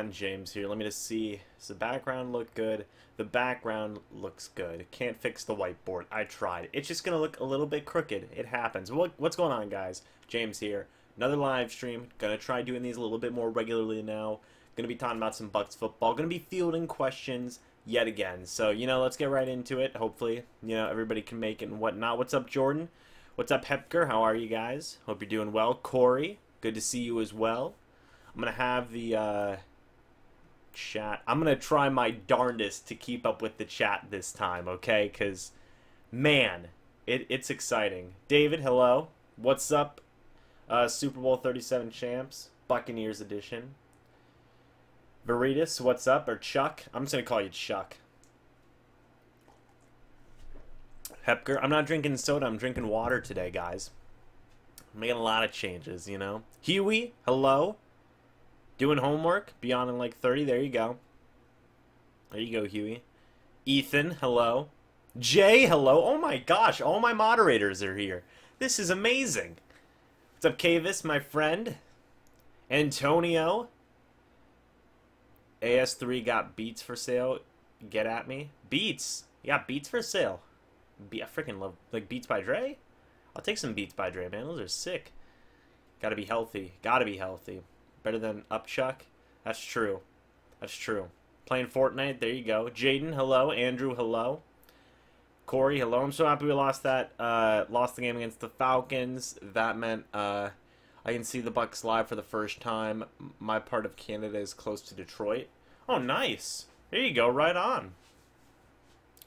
on, James here. Let me just see. Does the background look good? The background looks good. Can't fix the whiteboard. I tried. It's just going to look a little bit crooked. It happens. What's going on, guys? James here. Another live stream. Going to try doing these a little bit more regularly now. Going to be talking about some Bucs football. Going to be fielding questions yet again. So, let's get right into it. Hopefully, everybody can make it and whatnot. What's up, Jordan? What's up, Hepker? How are you guys? Hope you're doing well. Corey, good to see you as well. I'm going to have the chat. I'm going to try my darndest to keep up with the chat this time, okay? Because, man, it's exciting. David, hello. What's up? Super Bowl 37 champs. Buccaneers edition. Veritas, what's up? Or Chuck? I'm just going to call you Chuck. Hepker, I'm not drinking soda. I'm drinking water today, guys. I'm making a lot of changes, Huey, hello. Doing homework. Be on in like 30. There you go. There you go, Huey. Ethan, hello. Jay, hello. Oh my gosh, all my moderators are here. This is amazing. What's up, Kavis, my friend? Antonio. AS3 got Beats for sale. Get at me. Beats. Yeah, Beats for sale. I freaking love, like, Beats by Dre. I'll take some Beats by Dre, man. Those are sick. Gotta be healthy. Gotta be healthy. Better than Upchuck? That's true. That's true. Playing Fortnite, there you go. Jaden, hello. Andrew, hello. Corey, hello. I'm so happy we lost that. Lost the game against the Falcons. That meant I can see the Bucs live for the first time. My part of Canada is close to Detroit. Oh, nice. There you go. Right on.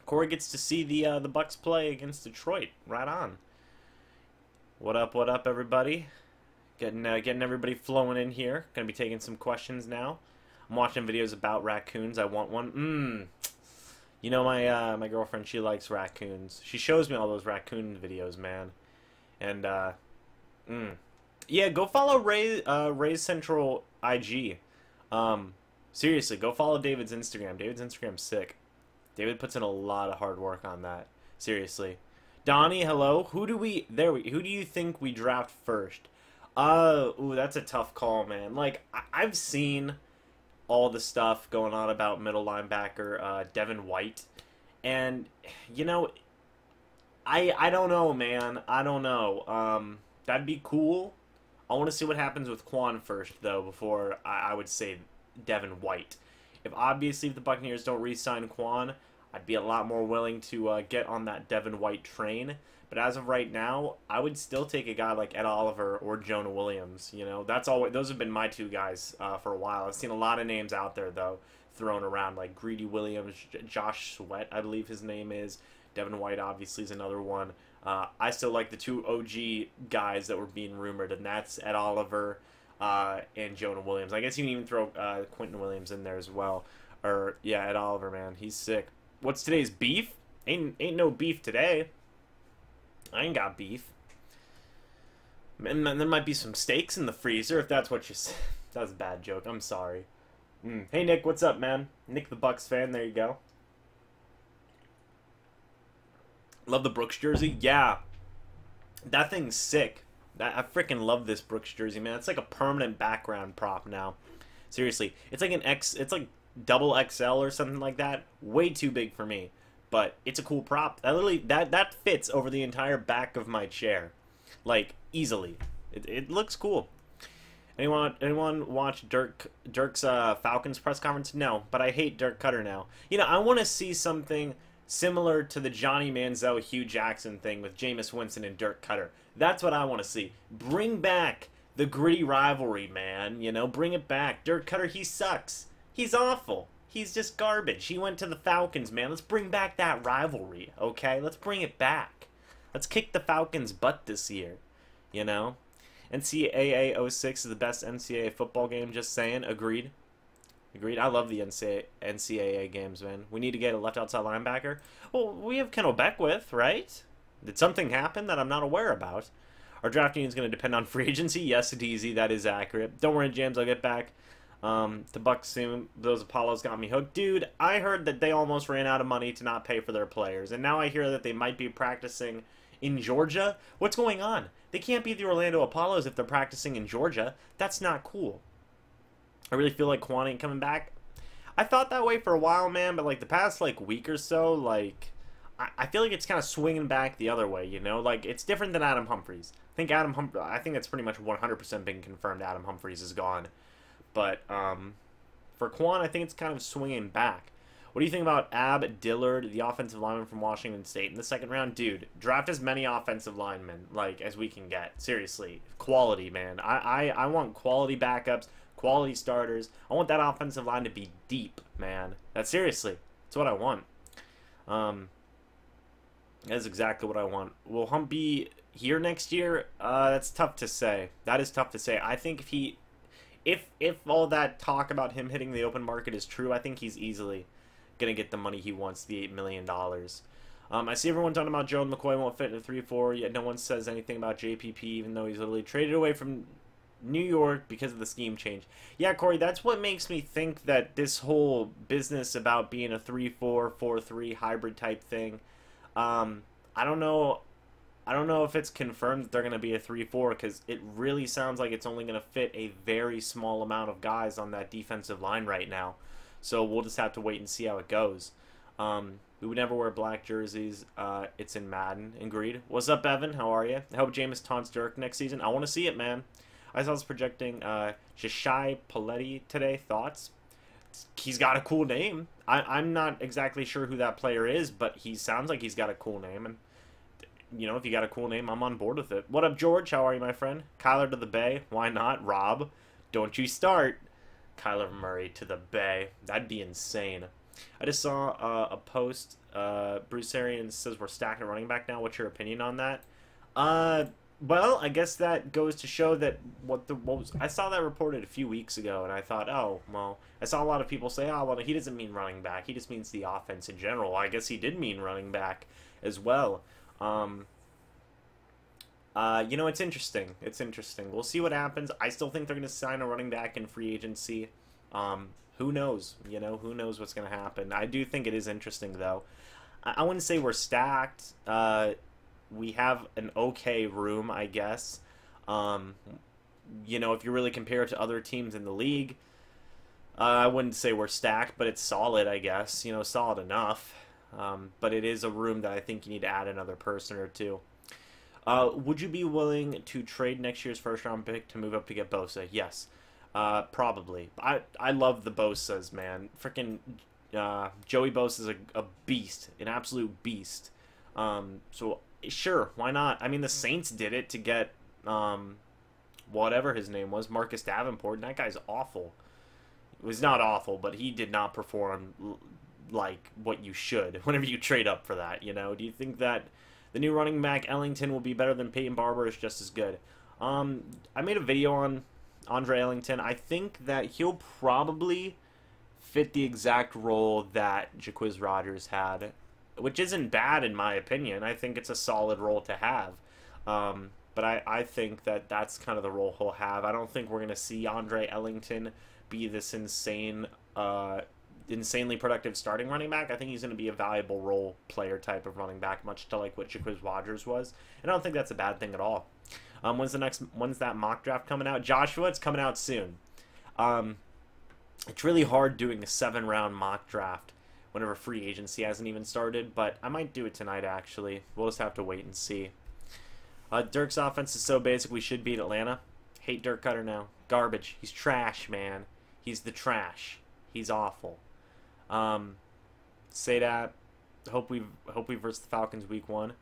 Corey gets to see the Bucs play against Detroit. Right on. What up, everybody? Getting everybody flowing in here. Gonna be taking some questions now. I'm watching videos about raccoons. I want one. My girlfriend, she likes raccoons. She shows me all those raccoon videos, man. And yeah, go follow Ray's Central IG. Seriously, go follow David's Instagram. David's Instagram's sick. David puts in a lot of hard work on that. Seriously. Donnie, hello. Who do you think we draft first? Ooh, that's a tough call, man. Like, I've seen all the stuff going on about middle linebacker Devin White, and I don't know, man. I don't know. That'd be cool. I want to see what happens with Quan first, though, before I would say Devin White. If the Buccaneers don't re-sign Quan, I'd be a lot more willing to get on that Devin White train. But as of right now, I would still take a guy like Ed Oliver or Jonah Williams. Those have been my two guys for a while. I've seen a lot of names out there, though, thrown around, like Greedy Williams, Josh Sweat, I believe his name is. Devin White, obviously, is another one. I still like the two OG guys that were being rumored, and that's Ed Oliver and Jonah Williams. I guess you can even throw Quentin Williams in there as well. Or, yeah, Ed Oliver, man. He's sick. What's today's beef? Ain't no beef today. I ain't got beef. And there might be some steaks in the freezer if that's what you said. That was a bad joke. I'm sorry. Hey, Nick, what's up, man? Nick the Bucs fan. There you go. Love the Brooks jersey. Yeah. That thing's sick. I freaking love this Brooks jersey, man. It's like a permanent background prop now. Seriously. It's like it's like double XL or something like that. Way too big for me. But it's a cool prop. That fits over the entire back of my chair, like easily. It looks cool. Anyone watch Dirk's Falcons press conference? No, but I hate Dirk Cutter now. I want to see something similar to the Johnny Manziel Hugh Jackson thing with Jameis Winston and Dirk Cutter. That's what I want to see. Bring back the gritty rivalry, man. Bring it back. Dirk Cutter, he sucks. He's awful. He's just garbage. He went to the Falcons, man. Let's bring back that rivalry, okay? Let's bring it back. Let's kick the Falcons' butt this year, NCAA 06 is the best NCAA football game, just saying. Agreed. Agreed. I love the NCAA games, man. We need to get a left outside linebacker. Well, we have Kendall Beckwith, right? Did something happen that I'm not aware about? Our drafting is going to depend on free agency. Yes, DZ, that is accurate. Don't worry, James. I'll get back. The Bucs soon. Those Apollos got me hooked. Dude, I heard that they almost ran out of money to not pay for their players. And now I hear that they might be practicing in Georgia. What's going on? They can't be the Orlando Apollos if they're practicing in Georgia. That's not cool. I really feel like Quan ain't coming back. I thought that way for a while, man, but like the past like week or so, like I feel like it's kind of swinging back the other way, you know? Like it's different than Adam Humphries. I think that's pretty much 100% been confirmed. Adam Humphries is gone, but for Quan, I think it's kind of swinging back. What do you think about Ab Dillard, the offensive lineman from Washington State, in the second round? Dude, draft as many offensive linemen like as we can get. Seriously, quality, man. I want quality backups, quality starters. I want that offensive line to be deep, man. Seriously, that's what I want. That's exactly what I want. Will Hump be here next year? That's tough to say. That is tough to say. I think if all that talk about him hitting the open market is true, I think he's easily gonna get the money he wants, the $8 million. I see everyone talking about Joe McCoy won't fit in a 3-4, yet no one says anything about JPP, even though he's literally traded away from New York because of the scheme change. Yeah, Corey, that's what makes me think that this whole business about being a 3-4, 4-3 hybrid type thing, I don't know if it's confirmed that they're going to be a 3-4, because it really sounds like it's only going to fit a very small amount of guys on that defensive line right now. So we'll just have to wait and see how it goes. We would never wear black jerseys. It's in Madden. Agreed. What's up, Evan? How are you? I hope Jameis taunts Dirk next season. I want to see it, man. I saw us projecting Jashai Paletti today. Thoughts? He's got a cool name. I'm not exactly sure who that player is, but he sounds like he's got a cool name. And, you know, if you got a cool name, I'm on board with it. What up, George? How are you, my friend? Kyler to the Bay. Why not? Rob, don't you start. Kyler Murray to the Bay. That'd be insane. I just saw a post. Bruce Arians says we're stacking running back now. What's your opinion on that? Well, I guess that goes to show that I saw that reported a few weeks ago, and I thought, oh, well, I saw a lot of people say, oh, well, he doesn't mean running back. He just means the offense in general. I guess he did mean running back as well. You know, it's interesting. It's interesting. We'll see what happens. I still think they're going to sign a running back in free agency. Who knows? You know, who knows what's going to happen. I do think it is interesting, though. I wouldn't say we're stacked. We have an okay room, I guess. You know, if you really compare it to other teams in the league, I wouldn't say we're stacked, but it's solid, I guess. You know, solid enough. But it is a room that I think you need to add another person or two. Would you be willing to trade next year's first-round pick to move up to get Bosa? Yes, probably. I love the Bosas, man. Freaking Joey Bosa is a beast, an absolute beast. So sure, why not? I mean, the Saints did it to get whatever his name was, Marcus Davenport, and that guy's awful. It was not awful, but he did not perform like what you should whenever you trade up for that. You know, do you think that the new running back Ellington will be better than Peyton Barber, is just as good? I made a video on Andre Ellington. I think that he'll probably fit the exact role that Jaquiz Rodgers had, which isn't bad in my opinion. I think it's a solid role to have. But I think that that's kind of the role he'll have. I don't think we're going to see Andre Ellington be this insanely productive starting running back. I think he's going to be a valuable role player type of running back, much to like what Jaquiz Rodgers was. And I don't think that's a bad thing at all. When's that mock draft coming out? Joshua, it's coming out soon. It's really hard doing a 7-round mock draft whenever free agency hasn't even started, but I might do it tonight, actually. We'll just have to wait and see. Dirk's offense is so basic, we should beat Atlanta. Hate Dirk Cutter now. Garbage. He's trash, man. He's the trash. He's awful. Say that. Hope we versus the Falcons week 1.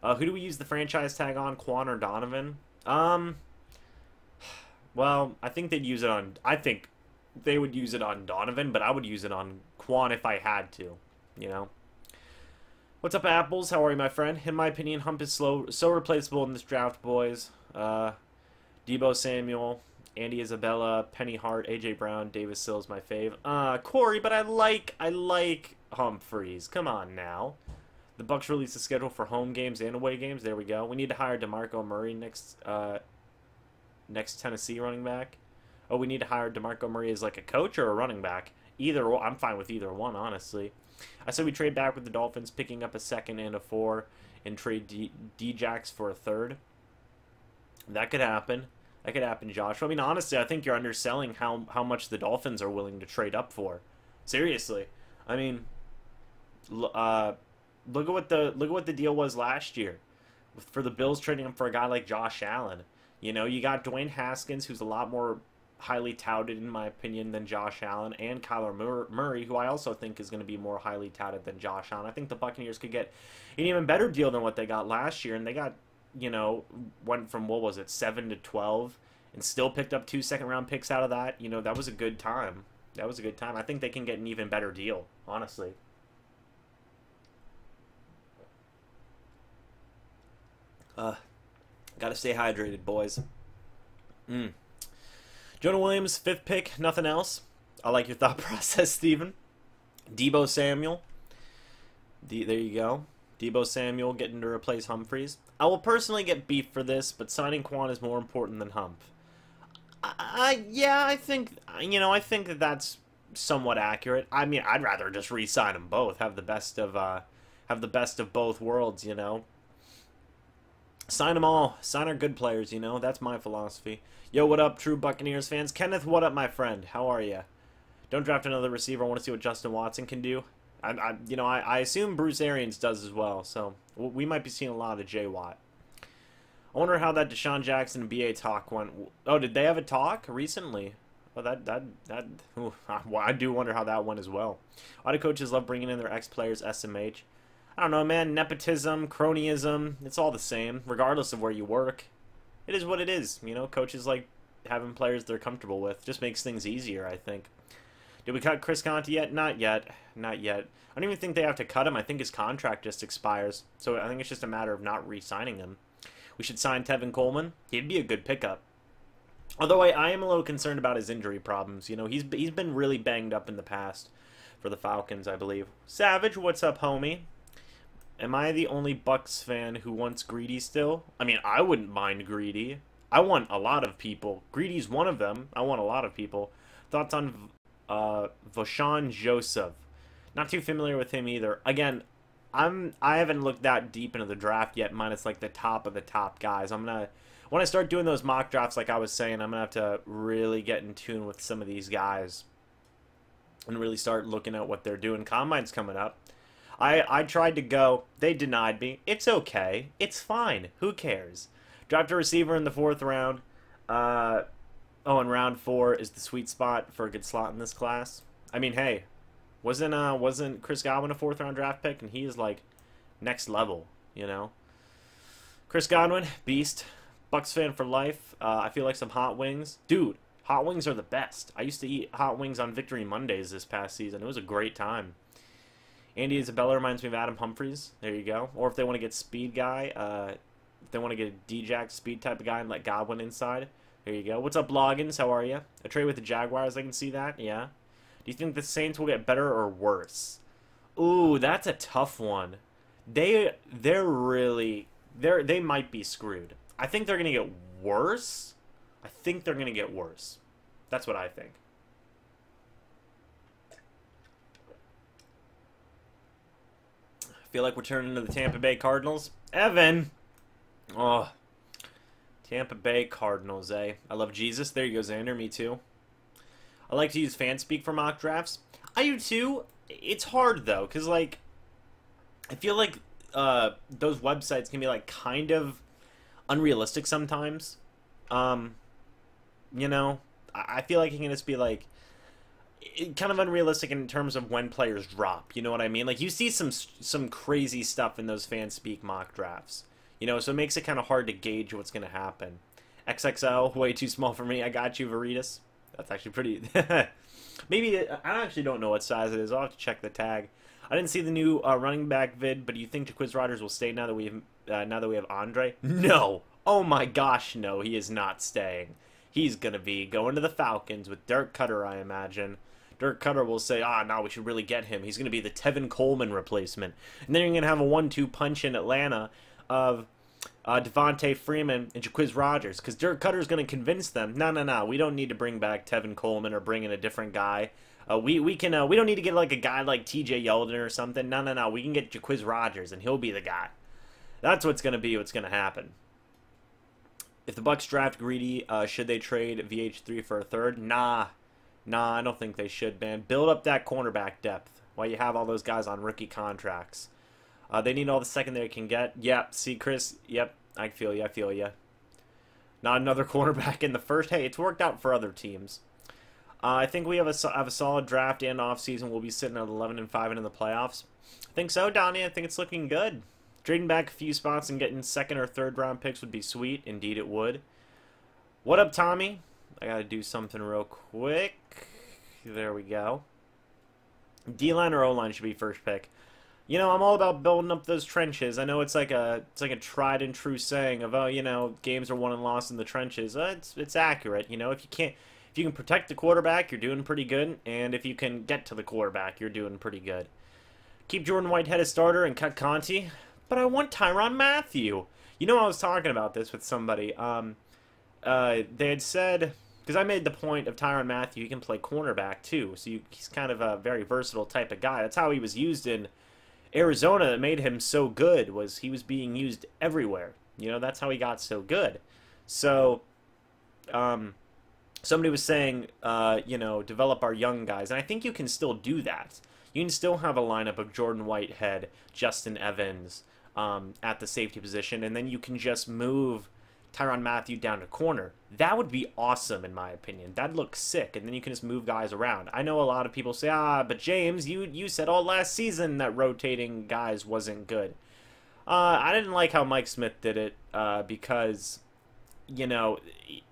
Who do we use the franchise tag on, Quan or Donovan? Well, I think they'd use it on... I think they would use it on Donovan, but I would use it on Quan if I had to, you know? What's up, Apples? How are you, my friend? In my opinion, Hump is so replaceable in this draft, boys. Debo Samuel, Andy Isabella, Penny Hart, AJ Brown, Davis Sills, my fave. Corey, but I like Humphreys. Come on now. The Bucs released a schedule for home games and away games. There we go. We need to hire DeMarco Murray next Tennessee running back. Oh, we need to hire DeMarco Murray as like a coach or a running back. Either or, I'm fine with either one, honestly. I said we trade back with the Dolphins, picking up a 2nd and a 4, and trade D-Jax for a 3rd. That could happen. That could happen, Josh. I mean, honestly, I think you're underselling how much the Dolphins are willing to trade up for. Seriously. I mean, look at what the deal was last year for the Bills trading him for a guy like Josh Allen. You know, you got Dwayne Haskins, who's a lot more highly touted, in my opinion, than Josh Allen, and Kyler Murray, who I also think is going to be more highly touted than Josh Allen. I think the Buccaneers could get an even better deal than what they got last year, and they got, you know, went from, what was it, 7 to 12, and still picked up 2 second-round picks out of that. You know, that was a good time. That was a good time. I think they can get an even better deal, honestly. Gotta stay hydrated, boys. Jonah Williams, 5th pick, nothing else. I like your thought process, Steven. Deebo Samuel. There you go. Deebo Samuel getting to replace Humphreys. I will personally get beef for this, but signing Quan is more important than Hump. Yeah, I think, you know, I think that that's somewhat accurate. I mean, I'd rather just re-sign them both, have the best of both worlds, you know. Sign them all. Sign our good players, you know. That's my philosophy. Yo, what up, true Buccaneers fans? Kenneth, what up, my friend? How are you? Don't draft another receiver. I want to see what Justin Watson can do. I assume Bruce Arians does as well, so we might be seeing a lot of J. Watt. I wonder how that Deshaun Jackson and BA talk went. Oh, did they have a talk recently? Oh, I do wonder how that went as well. A lot of coaches love bringing in their ex-players SMH. I don't know, man. Nepotism, cronyism, it's all the same, regardless of where you work. It is what it is. You know, coaches like having players they're comfortable with. Just makes things easier, I think. Did we cut Chris Conte yet? Not yet. Not yet. I don't even think they have to cut him. I think his contract just expires. So I think it's just a matter of not re-signing him. We should sign Tevin Coleman. He'd be a good pickup. Although I am a little concerned about his injury problems. You know, he's been really banged up in the past for the Falcons, I believe. Savage, what's up, homie? Am I the only Bucs fan who wants Greedy still? I mean, I wouldn't mind Greedy. I want a lot of people. Greedy's one of them. I want a lot of people. Thoughts on Voshan Joseph? Not too familiar with him either. Again, I haven't looked that deep into the draft yet, minus like the top of the top guys. When I start doing those mock drafts, like I was saying, I'm gonna have to really get in tune with some of these guys and really start looking at what they're doing. Combine's coming up. I tried to go. They denied me. It's okay. It's fine. Who cares? Dropped a receiver in the 4th round. Oh, and round 4 is the sweet spot for a good slot in this class. I mean, hey, wasn't Chris Godwin a 4th round draft pick? And he is like next level, you know. Chris Godwin, beast. Bucs fan for life. I feel like some hot wings. Dude, hot wings are the best. I used to eat hot wings on Victory Mondays this past season. It was a great time. Andy Isabella reminds me of Adam Humphries. There you go. Or if they want to get speed guy, if they want to get a D-Jack speed type of guy and let Godwin inside, there you go. What's up, Loggins? How are you? A trade with the Jaguars, I can see that. Yeah. Do you think the Saints will get better or worse? Ooh, that's a tough one. They might be screwed. I think they're going to get worse. I think they're going to get worse. That's what I think. Feel like we're turning into the Tampa Bay Cardinals. Evan! Oh. Tampa Bay Cardinals, eh? I love Jesus. There you go, Xander. Me too. I like to use FanSpeak for mock drafts. I do too. It's hard, though, because, like, I feel like those websites can be, like, kind of unrealistic sometimes. You know? I feel like it can just be, like, kind of unrealistic in terms of when players drop. You know what I mean? Like, you see some crazy stuff in those FanSpeak mock drafts. You know, so it makes it kind of hard to gauge what's going to happen. XXL, way too small for me. I got you, Veritas. That's actually pretty... Maybe, I actually don't know what size it is. I'll have to check the tag. I didn't see the new running back vid, but do you think Jaquiz Rodgers will stay now that we have Andre? No! Oh my gosh, no. He is not staying. He's going to be going to the Falcons with Dirk Cutter, I imagine. Dirk Cutter will say, no, we should really get him. He's going to be the Tevin Coleman replacement. And then you're going to have a 1-2 punch in Atlanta of Devontae Freeman and Jaquiz Rodgers. Because Dirk Cutter's going to convince them, no, we don't need to bring back Tevin Coleman or bring in a different guy. We don't need to get like a guy like TJ Yeldon or something. No, we can get Jaquiz Rodgers and he'll be the guy. That's what's going to happen. If the Bucks draft greedy, should they trade VH3 for a third? Nah, I don't think they should, man. Build up that cornerback depth while you have all those guys on rookie contracts. They need all the second they can get. Yep, see, Chris, yep, I feel you. Not another cornerback in the first. Hey, it's worked out for other teams. I think we have a solid draft and offseason. We'll be sitting at 11-5 and in the playoffs. I think so, Donnie. I think it's looking good. Trading back a few spots and getting second or third round picks would be sweet. Indeed, it would. What up, Tommy? I gotta do something real quick. There we go. D-line or O-line should be first pick. You know, I'm all about building up those trenches. I know it's like a tried and true saying of, oh, you know, games are won and lost in the trenches. It's accurate. You know, if you can protect the quarterback, you're doing pretty good, and if you can get to the quarterback, you're doing pretty good. Keep Jordan Whitehead as starter and cut Conti, but I want Tyrann Mathieu. You know, I was talking about this with somebody. They had said, because I made the point of Tyrann Mathieu, he can play cornerback too, so he's kind of a very versatile type of guy. That's how he was used in Arizona. That made him so good, was he was being used everywhere. You know, that's how he got so good. So, somebody was saying, you know, develop our young guys, and I think you can still do that. You can still have a lineup of Jordan Whitehead, Justin Evans at the safety position, and then you can just move Tyrann Mathieu down to corner. That would be awesome, in my opinion. That'd look sick, and then you can just move guys around. I know a lot of people say, but James, you said all last season that rotating guys wasn't good. I didn't like how Mike Smith did it because, you know,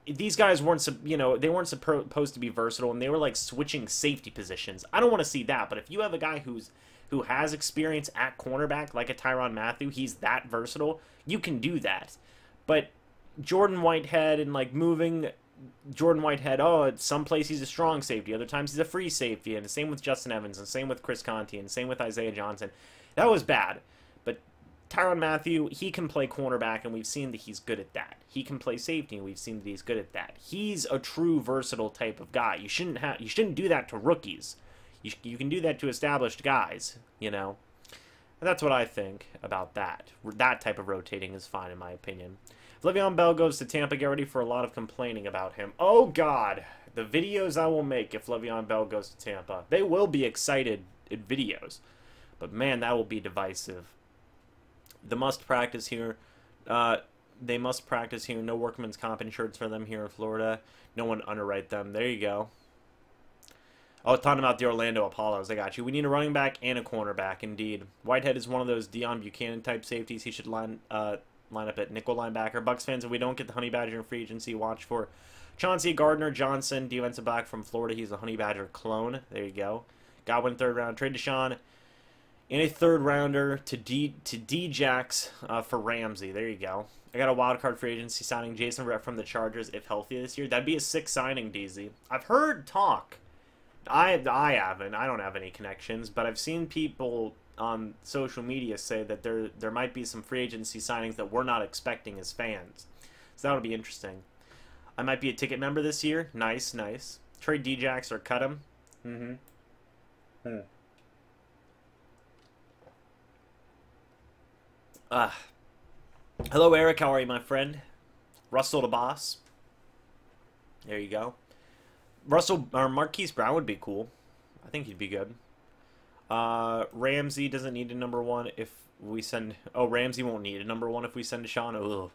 these guys weren't, you know, they weren't supposed to be versatile, and they were like switching safety positions. I don't want to see that, but if you have a guy who has experience at cornerback, like a Tyrann Mathieu, he's that versatile, you can do that. But Jordan Whitehead and like moving Jordan Whitehead, at some place he's a strong safety, other times he's a free safety, and the same with Justin Evans, and same with Chris Conti, and same with Isaiah Johnson. That was bad. But Tyrann Mathieu, he can play cornerback, and we've seen that he's good at that. He can play safety, and we've seen that he's good at that. He's a true versatile type of guy. You shouldn't do that to rookies. You can do that to established guys, you know. And that's what I think about that. That type of rotating is fine, in my opinion. If Le'Veon Bell goes to Tampa, get ready for a lot of complaining about him. Oh, God. The videos I will make if Le'Veon Bell goes to Tampa. They will be excited videos. But, man, that will be divisive. They must practice here. They must practice here. No workman's comp insurance for them here in Florida. No one underwrite them. There you go. I was talking about the Orlando Apollos. I got you. We need a running back and a cornerback, indeed. Whitehead is one of those Deion Buchanan-type safeties. He should line up at nickel linebacker. Bucks fans, if we don't get the Honey Badger in free agency, watch for Chauncey Gardner-Johnson, defensive back from Florida. He's a Honey Badger clone. There you go. Godwin, third round. Trade Deshaun and a third rounder to D-Jax for Ramsey. There you go. I got a wild card free agency signing Jason Verrett from the Chargers if healthy this year. That'd be a sick signing, DZ. I've heard talk. I haven't. I don't have any connections, but I've seen people on social media say that there might be some free agency signings that we're not expecting as fans. So that'll be interesting. I might be a ticket member this year. Nice, nice. Trade D-Jax or cut him. Hello, Eric. How are you, my friend? Russell the boss. There you go. Russell or Marquise Brown would be cool. I think he'd be good. Ramsey doesn't need a number one if we send... Oh, Ramsey won't need a number one if we send Deshaun. Ugh.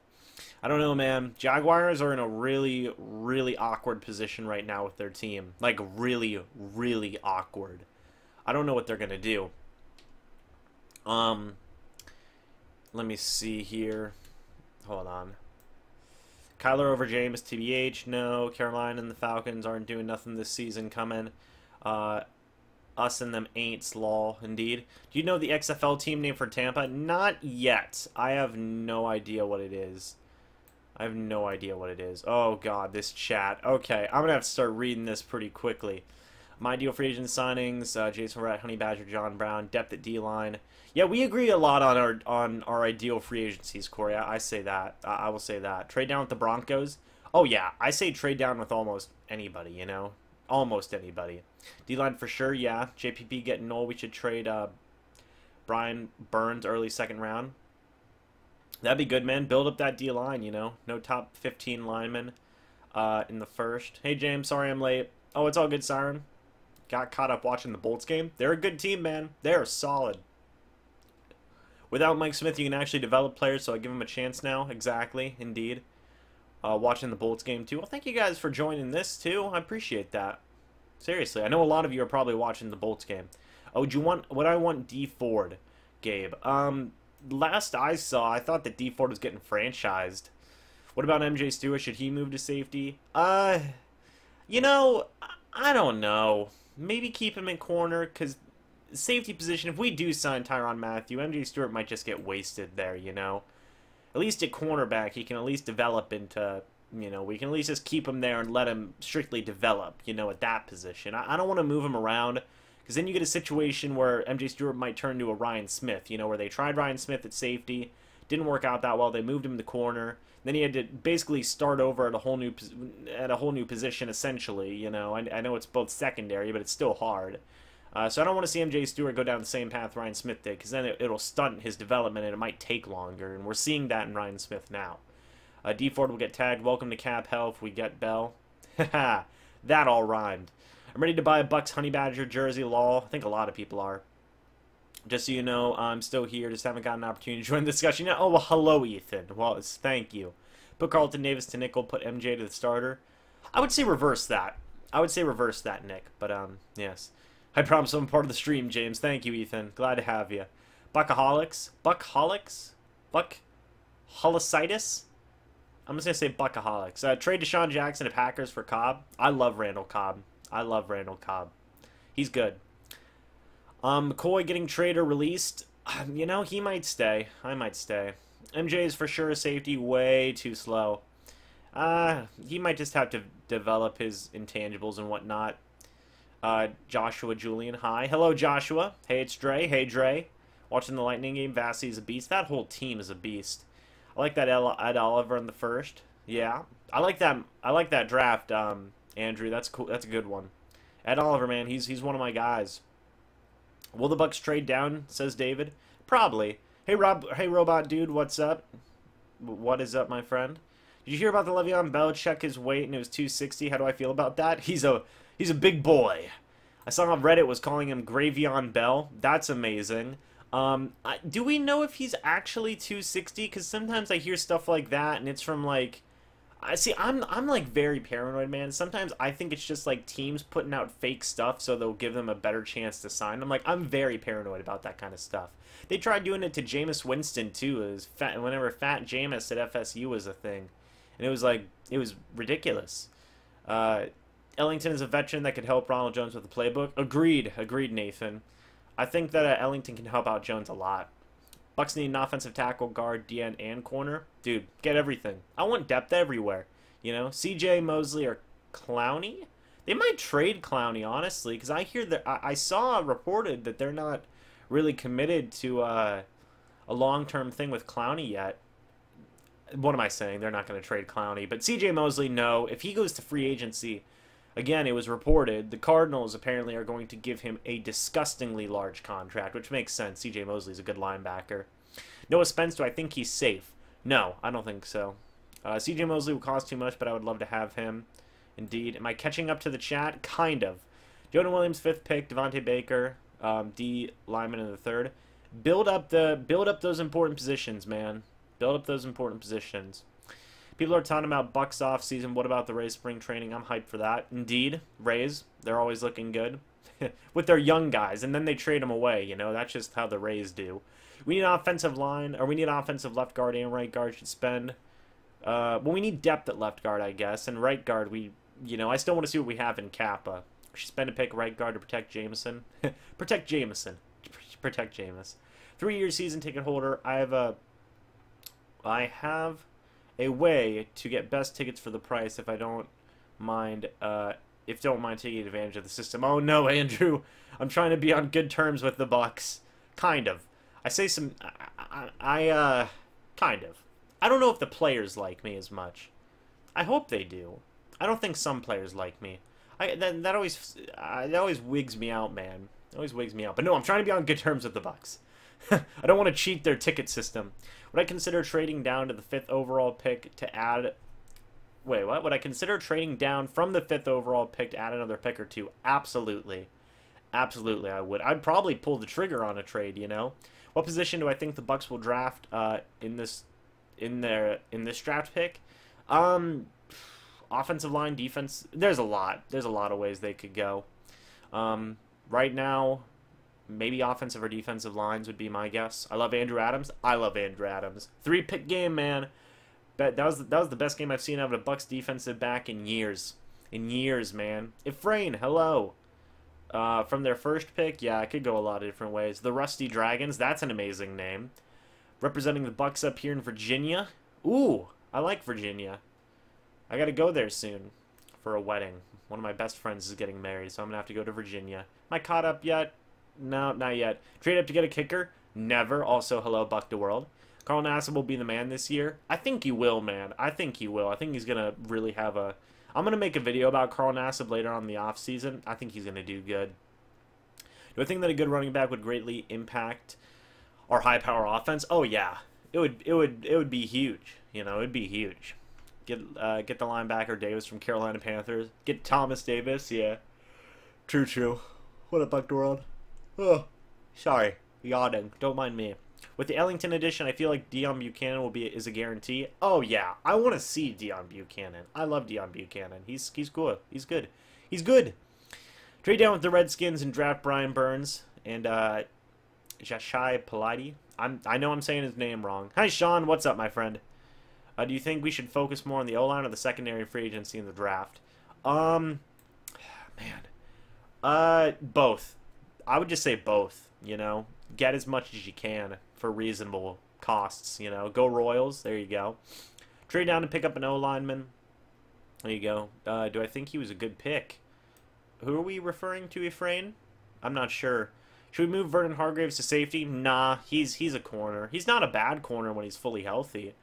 I don't know, man. Jaguars are in a really, really awkward position right now with their team. Like, really, really awkward. I don't know what they're going to do. Let me see here. Hold on. Kyler over James, TBH, no. Carolina and the Falcons aren't doing nothing this season coming. Us and them ain'ts, lol, indeed. Do you know the XFL team name for Tampa? Not yet. I have no idea what it is. I have no idea what it is. Oh, God, this chat. Okay, I'm going to have to start reading this pretty quickly. My deal free agent signings, Jason Verrett, Honey Badger, John Brown, depth at D-line. Yeah, we agree a lot on our ideal free agencies, Corey. I say that. I will say that. Trade down with the Broncos. Oh, yeah. I say trade down with almost anybody, you know? Almost anybody. D-line for sure, yeah. JPP getting old. We should trade Brian Burns early second round. That'd be good, man. Build up that D-line, you know. No top 15 linemen in the first. Hey, James, sorry I'm late. Oh, it's all good, Siren. Got caught up watching the Bolts game. They're a good team, man. They're solid. Without Mike Smith, you can actually develop players, so I give him a chance now. Exactly, indeed. Watching the Bolts game, too. Well, thank you guys for joining this, too. I appreciate that. Seriously, I know a lot of you are probably watching the Bolts game. Oh, do you want... What I want D Ford, Gabe. Last I saw, I thought that D Ford was getting franchised. What about MJ Stewart? Should he move to safety? You know, I don't know. Maybe keep him in corner, because safety position, if we do sign Tyrann Mathieu, MJ Stewart might just get wasted there, you know? At least at cornerback, he can at least develop into, you know, we can at least just keep him there and let him strictly develop, you know, at that position. I don't want to move him around, because then you get a situation where MJ Stewart might turn to a Ryan Smith, you know, where they tried Ryan Smith at safety, didn't work out that well, they moved him to corner, then he had to basically start over at a whole new position, essentially, you know. I know it's both secondary, but it's still hard. So I don't want to see MJ Stewart go down the same path Ryan Smith did, because then it'll stunt his development and it might take longer, and we're seeing that in Ryan Smith now. D Ford will get tagged. Welcome to Cap Hell if we get Bell. Haha, that all rhymed. I'm ready to buy a Bucks Honey Badger jersey, lol. I think a lot of people are. Just so you know, I'm still here. Just haven't got an opportunity to join the discussion yet. Oh, well, hello, Ethan. Well, thank you. Put Carlton Davis to nickel. Put MJ to the starter. I would say reverse that. I would say reverse that, Nick. But, yes. I promise I'm part of the stream, James. Thank you, Ethan. Glad to have you. Buckaholics? Buckholics? Buckholicitis? I'm just going to say Buckaholics. Trade Deshaun Jackson to Packers for Cobb. I love Randall Cobb. I love Randall Cobb. He's good. McCoy getting traded or released. You know, he might stay. I might stay. MJ is for sure a safety, way too slow. He might just have to develop his intangibles and whatnot. Joshua Julian, hi. Hello, Joshua. Hey, it's Dre. Hey, Dre. Watching the Lightning game. Vassy is a beast. That whole team is a beast. I like that Ed Oliver in the first. Yeah. I like that draft, Andrew. That's cool. That's a good one. Ed Oliver, man, he's one of my guys. Will the Bucks trade down, says David? Probably. Hey, Robot Dude, what's up? What is up, my friend? Did you hear about the Le'Veon Bell? Check his weight, and it was 260. How do I feel about that? He's a big boy. I saw on Reddit was calling him Gravion Bell. That's amazing. Do we know if he's actually 260? Because sometimes I hear stuff like that, and it's from, like... I'm like very paranoid, man. Sometimes I think it's just like teams putting out fake stuff so they'll give them a better chance to sign. I'm very paranoid about that kind of stuff. They tried doing it to Jameis Winston too. Whenever Fat Jameis at FSU was a thing, and it was ridiculous. Ellington is a veteran that could help Ronald Jones with the playbook. Agreed, Nathan. I think that Ellington can help out Jones a lot. Bucks need an offensive tackle, guard, DN, and corner. Dude, get everything. I want depth everywhere. You know, CJ, Mosley, or Clowney? They might trade Clowney, honestly, because I hear that I saw reported that they're not really committed to a long-term thing with Clowney yet. What am I saying? They're not going to trade Clowney. But CJ Mosley, no. If he goes to free agency, again, it was reported, the Cardinals apparently are going to give him a disgustingly large contract, which makes sense. C.J. Mosley's a good linebacker. Noah Spence, do I think he's safe? No, I don't think so. C.J. Mosley will cost too much, but I would love to have him. Indeed. Am I catching up to the chat? Kind of. Jonah Williams, 5th pick. Devontae Baker, D. Lyman in the 3rd. Build up those important positions, man. Build up those important positions. People are talking about Bucks off season. What about the Rays spring training? I'm hyped for that. Indeed, Rays, they're always looking good with their young guys, and then they trade them away. You know, that's just how the Rays do. We need an offensive line, or we need an offensive left guard and right guard. Should spend. Well, we need depth at left guard, I guess, and right guard. I still want to see what we have in Kappa. We should spend a pick right guard to protect Jameson. Protect Jameson. Protect Jameis. 3-year season ticket holder. I have a way to get best tickets for the price if I don't mind taking advantage of the system. Oh no, Andrew, I'm trying to be on good terms with the Bucks. Kind of. I say some kind of. I don't know if the players like me as much. I hope they do. I don't think some players like me. That always wigs me out, man. It always wigs me out. But no, I'm trying to be on good terms with the Bucks. I don't want to cheat their ticket system. Would I consider trading down to the 5th overall pick to add... Wait, what? Would I consider trading down from the 5th overall pick to add another pick or two? Absolutely. Absolutely, I would. I'd probably pull the trigger on a trade, you know? What position do I think the Bucs will draft in this draft pick? Offensive line, defense. There's a lot. There's a lot of ways they could go. Right now, maybe offensive or defensive lines would be my guess. I love Andrew Adams. I love Andrew Adams. 3-pick game, man. That was the best game I've seen out of a Bucs defensive back in years. In years, man. Efrain, hello. From their first pick, yeah, I could go a lot of different ways. The Rusty Dragons, that's an amazing name. Representing the Bucs up here in Virginia. Ooh, I like Virginia. I gotta go there soon for a wedding. One of my best friends is getting married, so I'm gonna have to go to Virginia. Am I caught up yet? No, not yet. Trade up to get a kicker? Never. Also, hello, Buck the World. Carl Nassib will be the man this year. I think he will, man. I think he will. I think he's gonna really have a... I'm gonna make a video about Carl Nassib later on in the offseason. I think he's gonna do good. Do I think that a good running back would greatly impact our high-power offense? Oh yeah, it would be huge. You know, it'd be huge. Get the linebacker Davis from Carolina Panthers. Get Thomas Davis. Yeah, true. What up, Buck the World? Oh, sorry, yawning. Don't mind me. With the Ellington edition, I feel like Deion Buchanan is a guarantee. Oh yeah, I want to see Deion Buchanan. I love Deion Buchanan. He's cool. He's good. He's good. Trade down with the Redskins and draft Brian Burns and Jashai Palidi. I know I'm saying his name wrong. Hi Sean, what's up, my friend? Do you think we should focus more on the O-line or the secondary free agency in the draft? Man. Both. I would just say both, you know. Get as much as you can for reasonable costs, you know. Go Royals. There you go. Trade down to pick up an O-lineman. There you go. Do I think he was a good pick? Who are we referring to, Efrain? I'm not sure. Should we move Vernon Hargraves to safety? Nah, he's a corner. He's not a bad corner when he's fully healthy.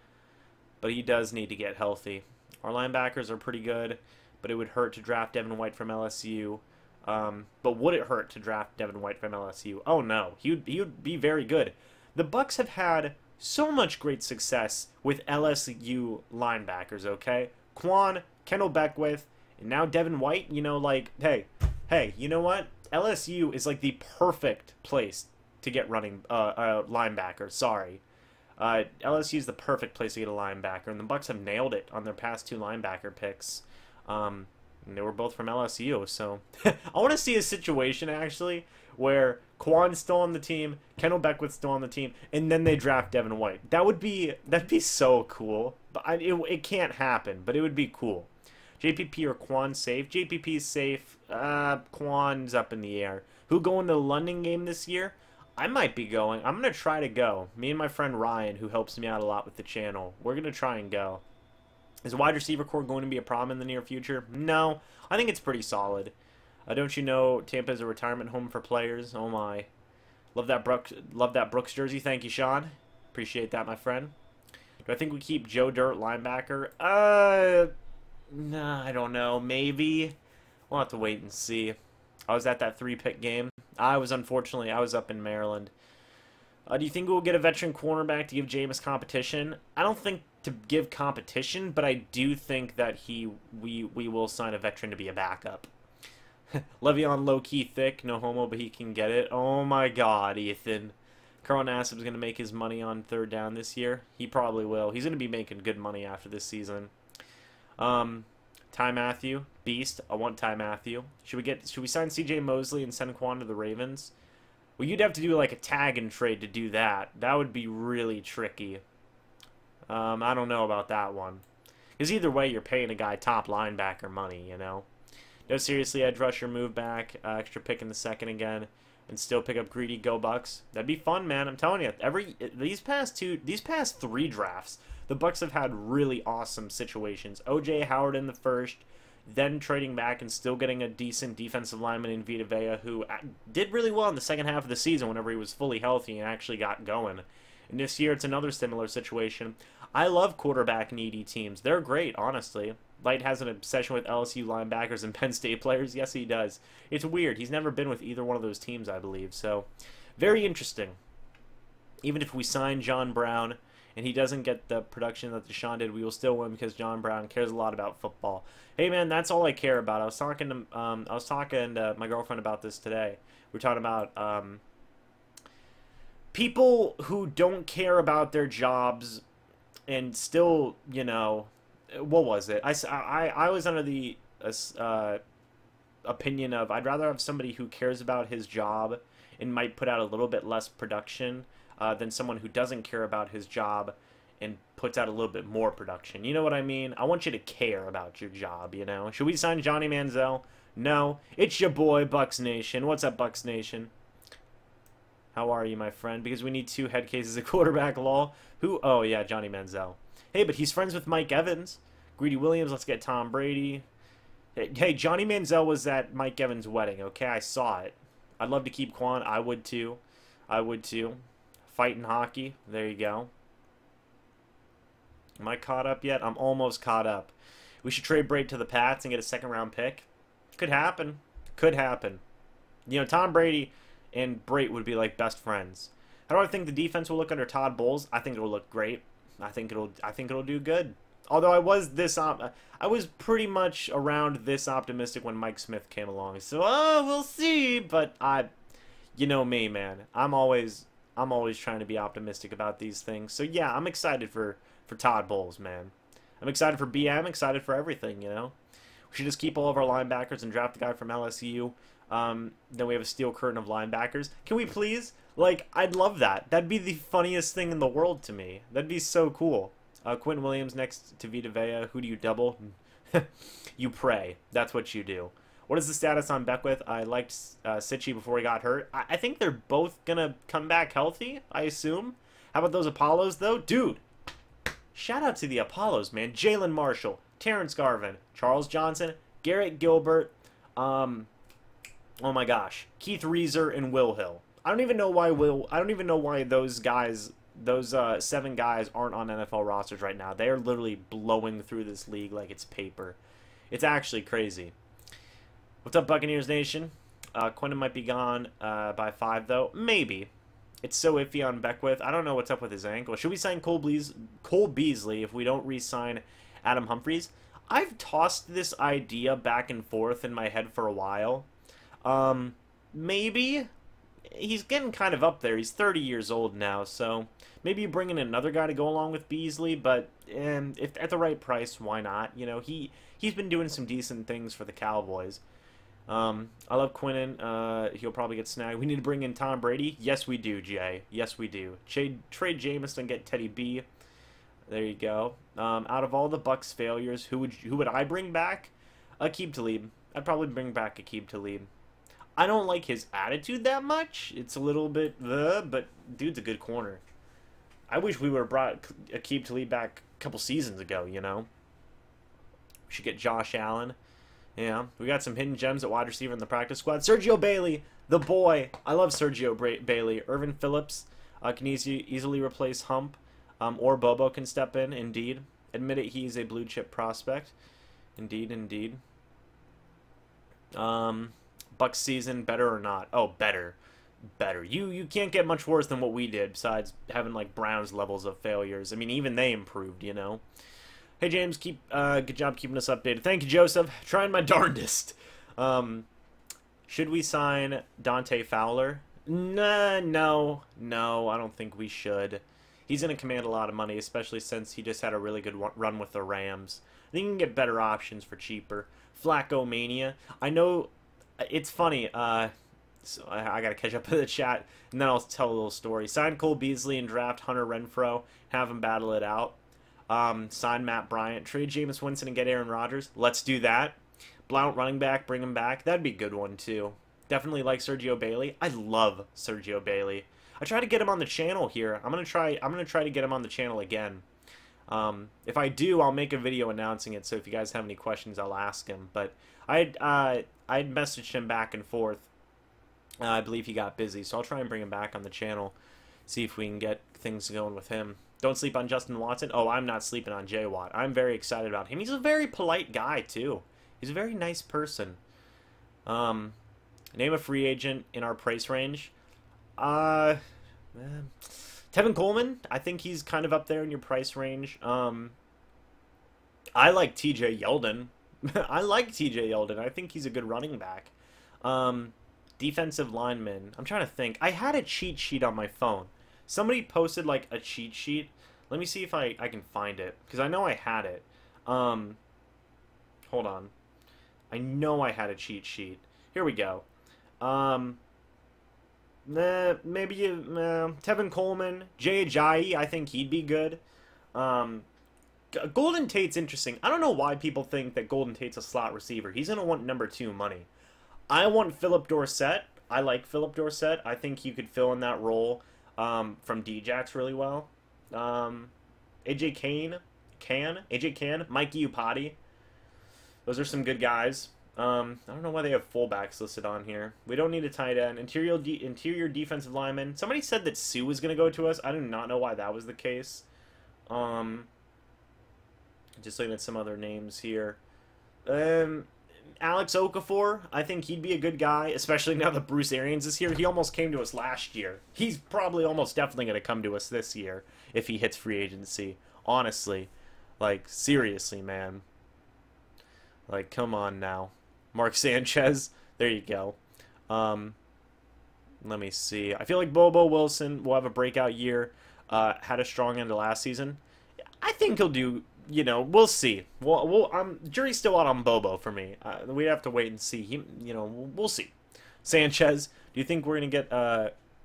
But he does need to get healthy. Our linebackers are pretty good, but it would hurt to draft Devin White from LSU. But would it hurt to draft Devin White from LSU? Oh no, he would be very good. The Bucs have had so much great success with LSU linebackers, okay? Quan, Kendall Beckwith, and now Devin White, you know, like, hey, you know what? LSU is like the perfect place to get linebacker, sorry. LSU is the perfect place to get a linebacker, and the Bucs have nailed it on their past 2 linebacker picks. And they were both from LSU, so I want to see a situation actually where Quan's still on the team, Kendall Beckwith's still on the team, and then they draft Devin White. That'd be so cool. But it can't happen, but it would be cool. JPP or Quan safe? JPP's safe. Quan's up in the air. Who going to the London game this year? I might be going. I'm going to try to go. Me and my friend Ryan, who helps me out a lot with the channel, we're going to try and go. Is a wide receiver core going to be a problem in the near future? No. I think it's pretty solid. Don't you know Tampa is a retirement home for players? Oh my. Love that Brooks jersey. Thank you, Sean. Appreciate that, my friend. Do I think we keep Joe Dirt linebacker? Nah, I don't know. Maybe. We'll have to wait and see. I was at that 3-pick game. Unfortunately, I was up in Maryland. Do you think we'll get a veteran cornerback to give Jameis competition? I don't think to give competition, but I do think that we will sign a veteran to be a backup. Le'Veon low-key thick, no homo, but he can get it. Oh my god, Ethan. Carl Nassib's going to make his money on 3rd down this year. He probably will. He's going to be making good money after this season. Ty Matthew, beast. I want Ty Matthew. Should we sign CJ Mosley and send Quan to the Ravens? Well, you'd have to do like a tag and trade to do that. That would be really tricky. I don't know about that one. Because either way, you're paying a guy top linebacker money, you know. No, seriously, edge rusher, move back, extra pick in the 2nd again, and still pick up greedy Go Bucks. That'd be fun, man. I'm telling you, these past 3 drafts, the Bucks have had really awesome situations. O.J. Howard in the 1st, then trading back and still getting a decent defensive lineman in Vita Vea, who did really well in the second half of the season whenever he was fully healthy and actually got going. And this year, it's another similar situation. I love quarterback-needy teams. They're great, honestly. Light has an obsession with LSU linebackers and Penn State players. Yes, he does. It's weird. He's never been with either one of those teams, I believe. So, very interesting. Even if we sign John Brown and he doesn't get the production that Deshaun did, we will still win because John Brown cares a lot about football. Hey man, that's all I care about. I was talking to my girlfriend about this today. We were talking about people who don't care about their jobs and still, you know, what was it? I was under the opinion of I'd rather have somebody who cares about his job and might put out a little bit less production than someone who doesn't care about his job and puts out a little bit more production. You know what I mean? I want you to care about your job, you know? Should we sign Johnny Manziel? No. It's your boy, BuccsNation. What's up, BuccsNation? How are you, my friend? Because we need 2 head cases of quarterback law. Who? Oh, yeah, Johnny Manziel. Hey, but he's friends with Mike Evans. Greedy Williams, let's get Tom Brady. Hey, Johnny Manziel was at Mike Evans' wedding, okay? I saw it. I'd love to keep Quan. I would, too. I would, too. Fighting hockey. There you go. Am I caught up yet? I'm almost caught up. We should trade Brady to the Pats and get a 2nd-round pick. Could happen. Could happen. You know, Tom Brady and Brate would be like best friends. How do I think the defense will look under Todd Bowles? I think it'll look great. I think it'll do good. Although I was pretty much around this optimistic when Mike Smith came along. So we'll see. But you know me, man. I'm always trying to be optimistic about these things. So yeah, I'm excited for Todd Bowles, man. I'm excited for BM, excited for everything, you know. We should just keep all of our linebackers and draft the guy from LSU. Then we have a steel curtain of linebackers. Can we please? Like, I'd love that. That'd be the funniest thing in the world to me. That'd be so cool. Quentin Williams next to Vita Vea. Who do you double? You pray. That's what you do. What is the status on Beckwith? I liked Sitchy before he got hurt. I think they're both going to come back healthy, I assume. How about those Apollos, though? Dude, shout out to the Apollos, man. Jalen Marshall, Terrence Garvin, Charles Johnson, Garrett Gilbert, oh my gosh, Keith Reeser and Will Hill. I don't even know why those guys, those 7 guys aren't on NFL rosters right now. They are literally blowing through this league like it's paper. It's actually crazy. What's up, Buccaneers Nation? Quentin might be gone by 5, though. Maybe. It's so iffy on Beckwith. I don't know what's up with his ankle. Should we sign Cole Beasley if we don't re-sign Adam Humphries? I've tossed this idea back and forth in my head for a while. Maybe. He's getting kind of up there. He's 30 years old now, so maybe you bring in another guy to go along with Beasley, but if at the right price, why not? You know, he's been doing some decent things for the Cowboys. I love Quinnen. He'll probably get snagged. We need to bring in Tom Brady. Yes, we do, Jay. Yes, we do. Trade Jameis and get Teddy B. There you go. Out of all the Bucs failures, who would I bring back? Aqib Talib. I'd probably bring back Aqib Talib. I don't like his attitude that much. It's a little bit, but dude's a good corner. I wish we would have brought Aqib Talib back a couple seasons ago, you know. We should get Josh Allen. Yeah, we got some hidden gems at wide receiver in the practice squad. Sergio Bailey, the boy. I love Sergio Bailey. Irvin Phillips can easily replace Hump, or Bobo can step in, indeed. Admit it, he's a blue chip prospect. Indeed, indeed. Bucs season, better or not? Oh, better. Better. You can't get much worse than what we did, besides having, like, Browns levels of failures. I mean, even they improved, you know? Hey, James, good job keeping us updated. Thank you, Joseph. Trying my darndest. Should we sign Dante Fowler? Nah, no, I don't think we should. He's going to command a lot of money, especially since he just had a really good run with the Rams. I think you can get better options for cheaper. Flacco Mania. I know, it's funny, so I got to catch up with the chat, and then I'll tell a little story. Sign Cole Beasley and draft Hunter Renfrow, have him battle it out. Sign Matt Bryant, trade Jameis Winston and get Aaron Rodgers. Let's do that. Blount running back, bring him back. That'd be a good one too. Definitely like Sergio Bailey. I love Sergio Bailey. I try to get him on the channel here. I'm gonna try to get him on the channel again. If I do, I'll make a video announcing it. So if you guys have any questions, I'll ask him. But I'd messaged him back and forth. I believe he got busy, so I'll try and bring him back on the channel. See if we can get things going with him. Don't sleep on Justin Watson. Oh, I'm not sleeping on Jay Watt. I'm very excited about him. He's a very polite guy, too. He's a very nice person. Name a free agent in our price range. Tevin Coleman, I think he's kind of up there in your price range. I like TJ Yeldon. I like TJ Yeldon. I think he's a good running back. Defensive lineman. I'm trying to think. I had a cheat sheet on my phone. Somebody posted like a cheat sheet. Let me see if I can find it, because I know I had it. Hold on. I know I had a cheat sheet. Here we go. Maybe Tevin Coleman, Jay Ajayi. I think he'd be good. Golden Tate's interesting. I don't know why people think that Golden Tate's a slot receiver. He's gonna want number 2 money. I want Philip Dorsett. I like Philip Dorsett. I think you could fill in that role from Djax really well. AJ Can, Mikey Upati. Those are some good guys. I don't know why they have fullbacks listed on here. We don't need a tight end. Interior defensive lineman. Somebody said that Sue was going to go to us. I do not know why that was the case. Just looking at some other names here. Alex Okafor, I think he'd be a good guy, especially now that Bruce Arians is here. He almost came to us last year. He's probably almost definitely going to come to us this year if he hits free agency. Honestly. Like, seriously, man. Like, come on now. Mark Sanchez, there you go. Let me see. I feel like Bobo Wilson will have a breakout year. Had a strong end of last season. I think he'll do... You know, we'll see. Jury's still out on Bobo for me. We have to wait and see. We'll see. Sanchez, do you think we're gonna get?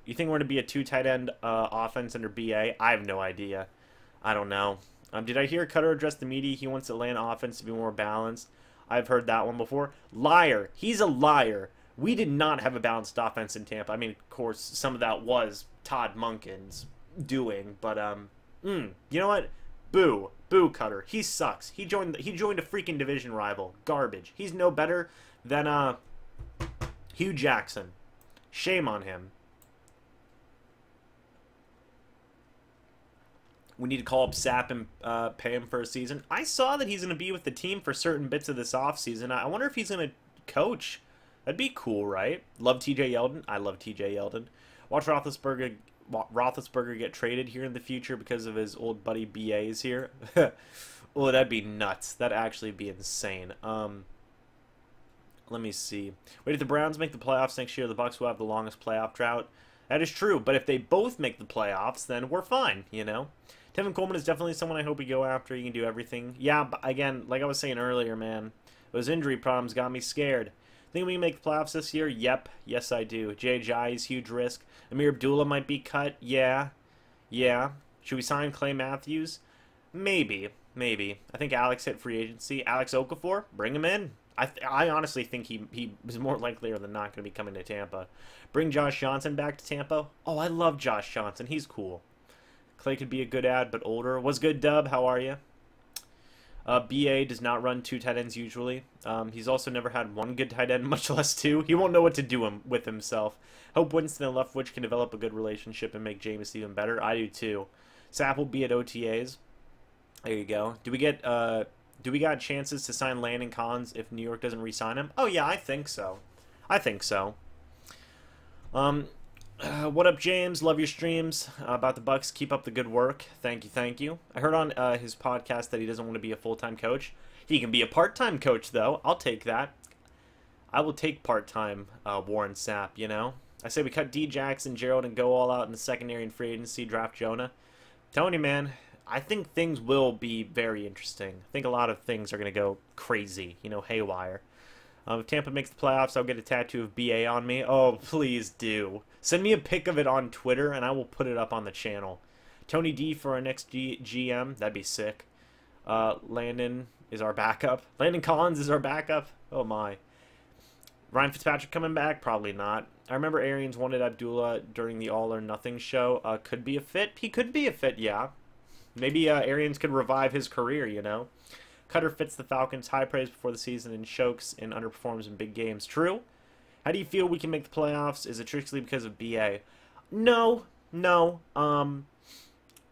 You think we're gonna be a 2 tight end offense under BA? I have no idea. I don't know. Did I hear Cutter address the media? He wants Atlanta offense to be more balanced. I've heard that one before. Liar. He's a liar. We did not have a balanced offense in Tampa. I mean, of course, some of that was Todd Monken's doing, but you know what? Boo. Boo Cutter. He sucks. He joined a freaking division rival. Garbage. He's no better than Hugh Jackson. Shame on him. We need to call up Sapp and pay him for a season. I saw that he's going to be with the team for certain bits of this offseason. I wonder if he's going to coach. That'd be cool, right? Love TJ Yeldon. I love TJ Yeldon. Watch Roethlisberger get traded here in the future because of his old buddy BA's here. Oh, that'd be nuts. That'd actually be insane. Let me see. Wait, if the Browns make the playoffs next year, the Bucs will have the longest playoff drought. That is true, but if they both make the playoffs, then we're fine, you know? Tevin Coleman is definitely someone I hope we go after. He can do everything. Yeah, but again, like I was saying earlier, man, those injury problems got me scared. Think we can make the playoffs this year? Yep. Yes, I do. J.J.'s huge risk. Amir Abdullah might be cut. Yeah. Yeah. Should we sign Clay Matthews? Maybe. Maybe. I think Alex hit free agency. Alex Okafor? Bring him in. I honestly think he is more likely than not going to be coming to Tampa. Bring Josh Johnson back to Tampa. Oh, I love Josh Johnson. He's cool. Clay could be a good ad, but older. What's good, Dub? How are you? BA does not run 2 tight ends usually. He's also never had 1 good tight end, much less 2. He won't know what to do with himself. Hope Winston and Leftwich can develop a good relationship and make Jameis even better. I do too. Sapp will be at OTAs. There you go. Do we got chances to sign Landon Collins if New York doesn't re-sign him? Oh yeah, I think so. I think so. What up, James? Love your streams about the Bucs. Keep up the good work. Thank you, thank you. I heard on his podcast that he doesn't want to be a full-time coach. He can be a part-time coach, though. I'll take that. I will take part-time Warren Sapp, you know? I say we cut D. Jackson, Gerald, and go all out in the secondary and free agency, draft Jonah. Telling you, man, I think things will be very interesting. I think a lot of things are going to go crazy, you know, haywire. If Tampa makes the playoffs, I'll get a tattoo of BA on me. Oh, please do. Send me a pic of it on Twitter, and I will put it up on the channel. Tony D for our next GM. That'd be sick. Landon is our backup. Landon Collins is our backup. Oh, my. Ryan Fitzpatrick coming back? Probably not. I remember Arians wanted Abdullah during the All or Nothing show. Could be a fit. He could be a fit, yeah. Maybe Arians could revive his career, you know. Cutter fits the Falcons. High praise before the season and chokes and underperforms in big games. True? How do you feel we can make the playoffs? Is it strictly because of BA? No.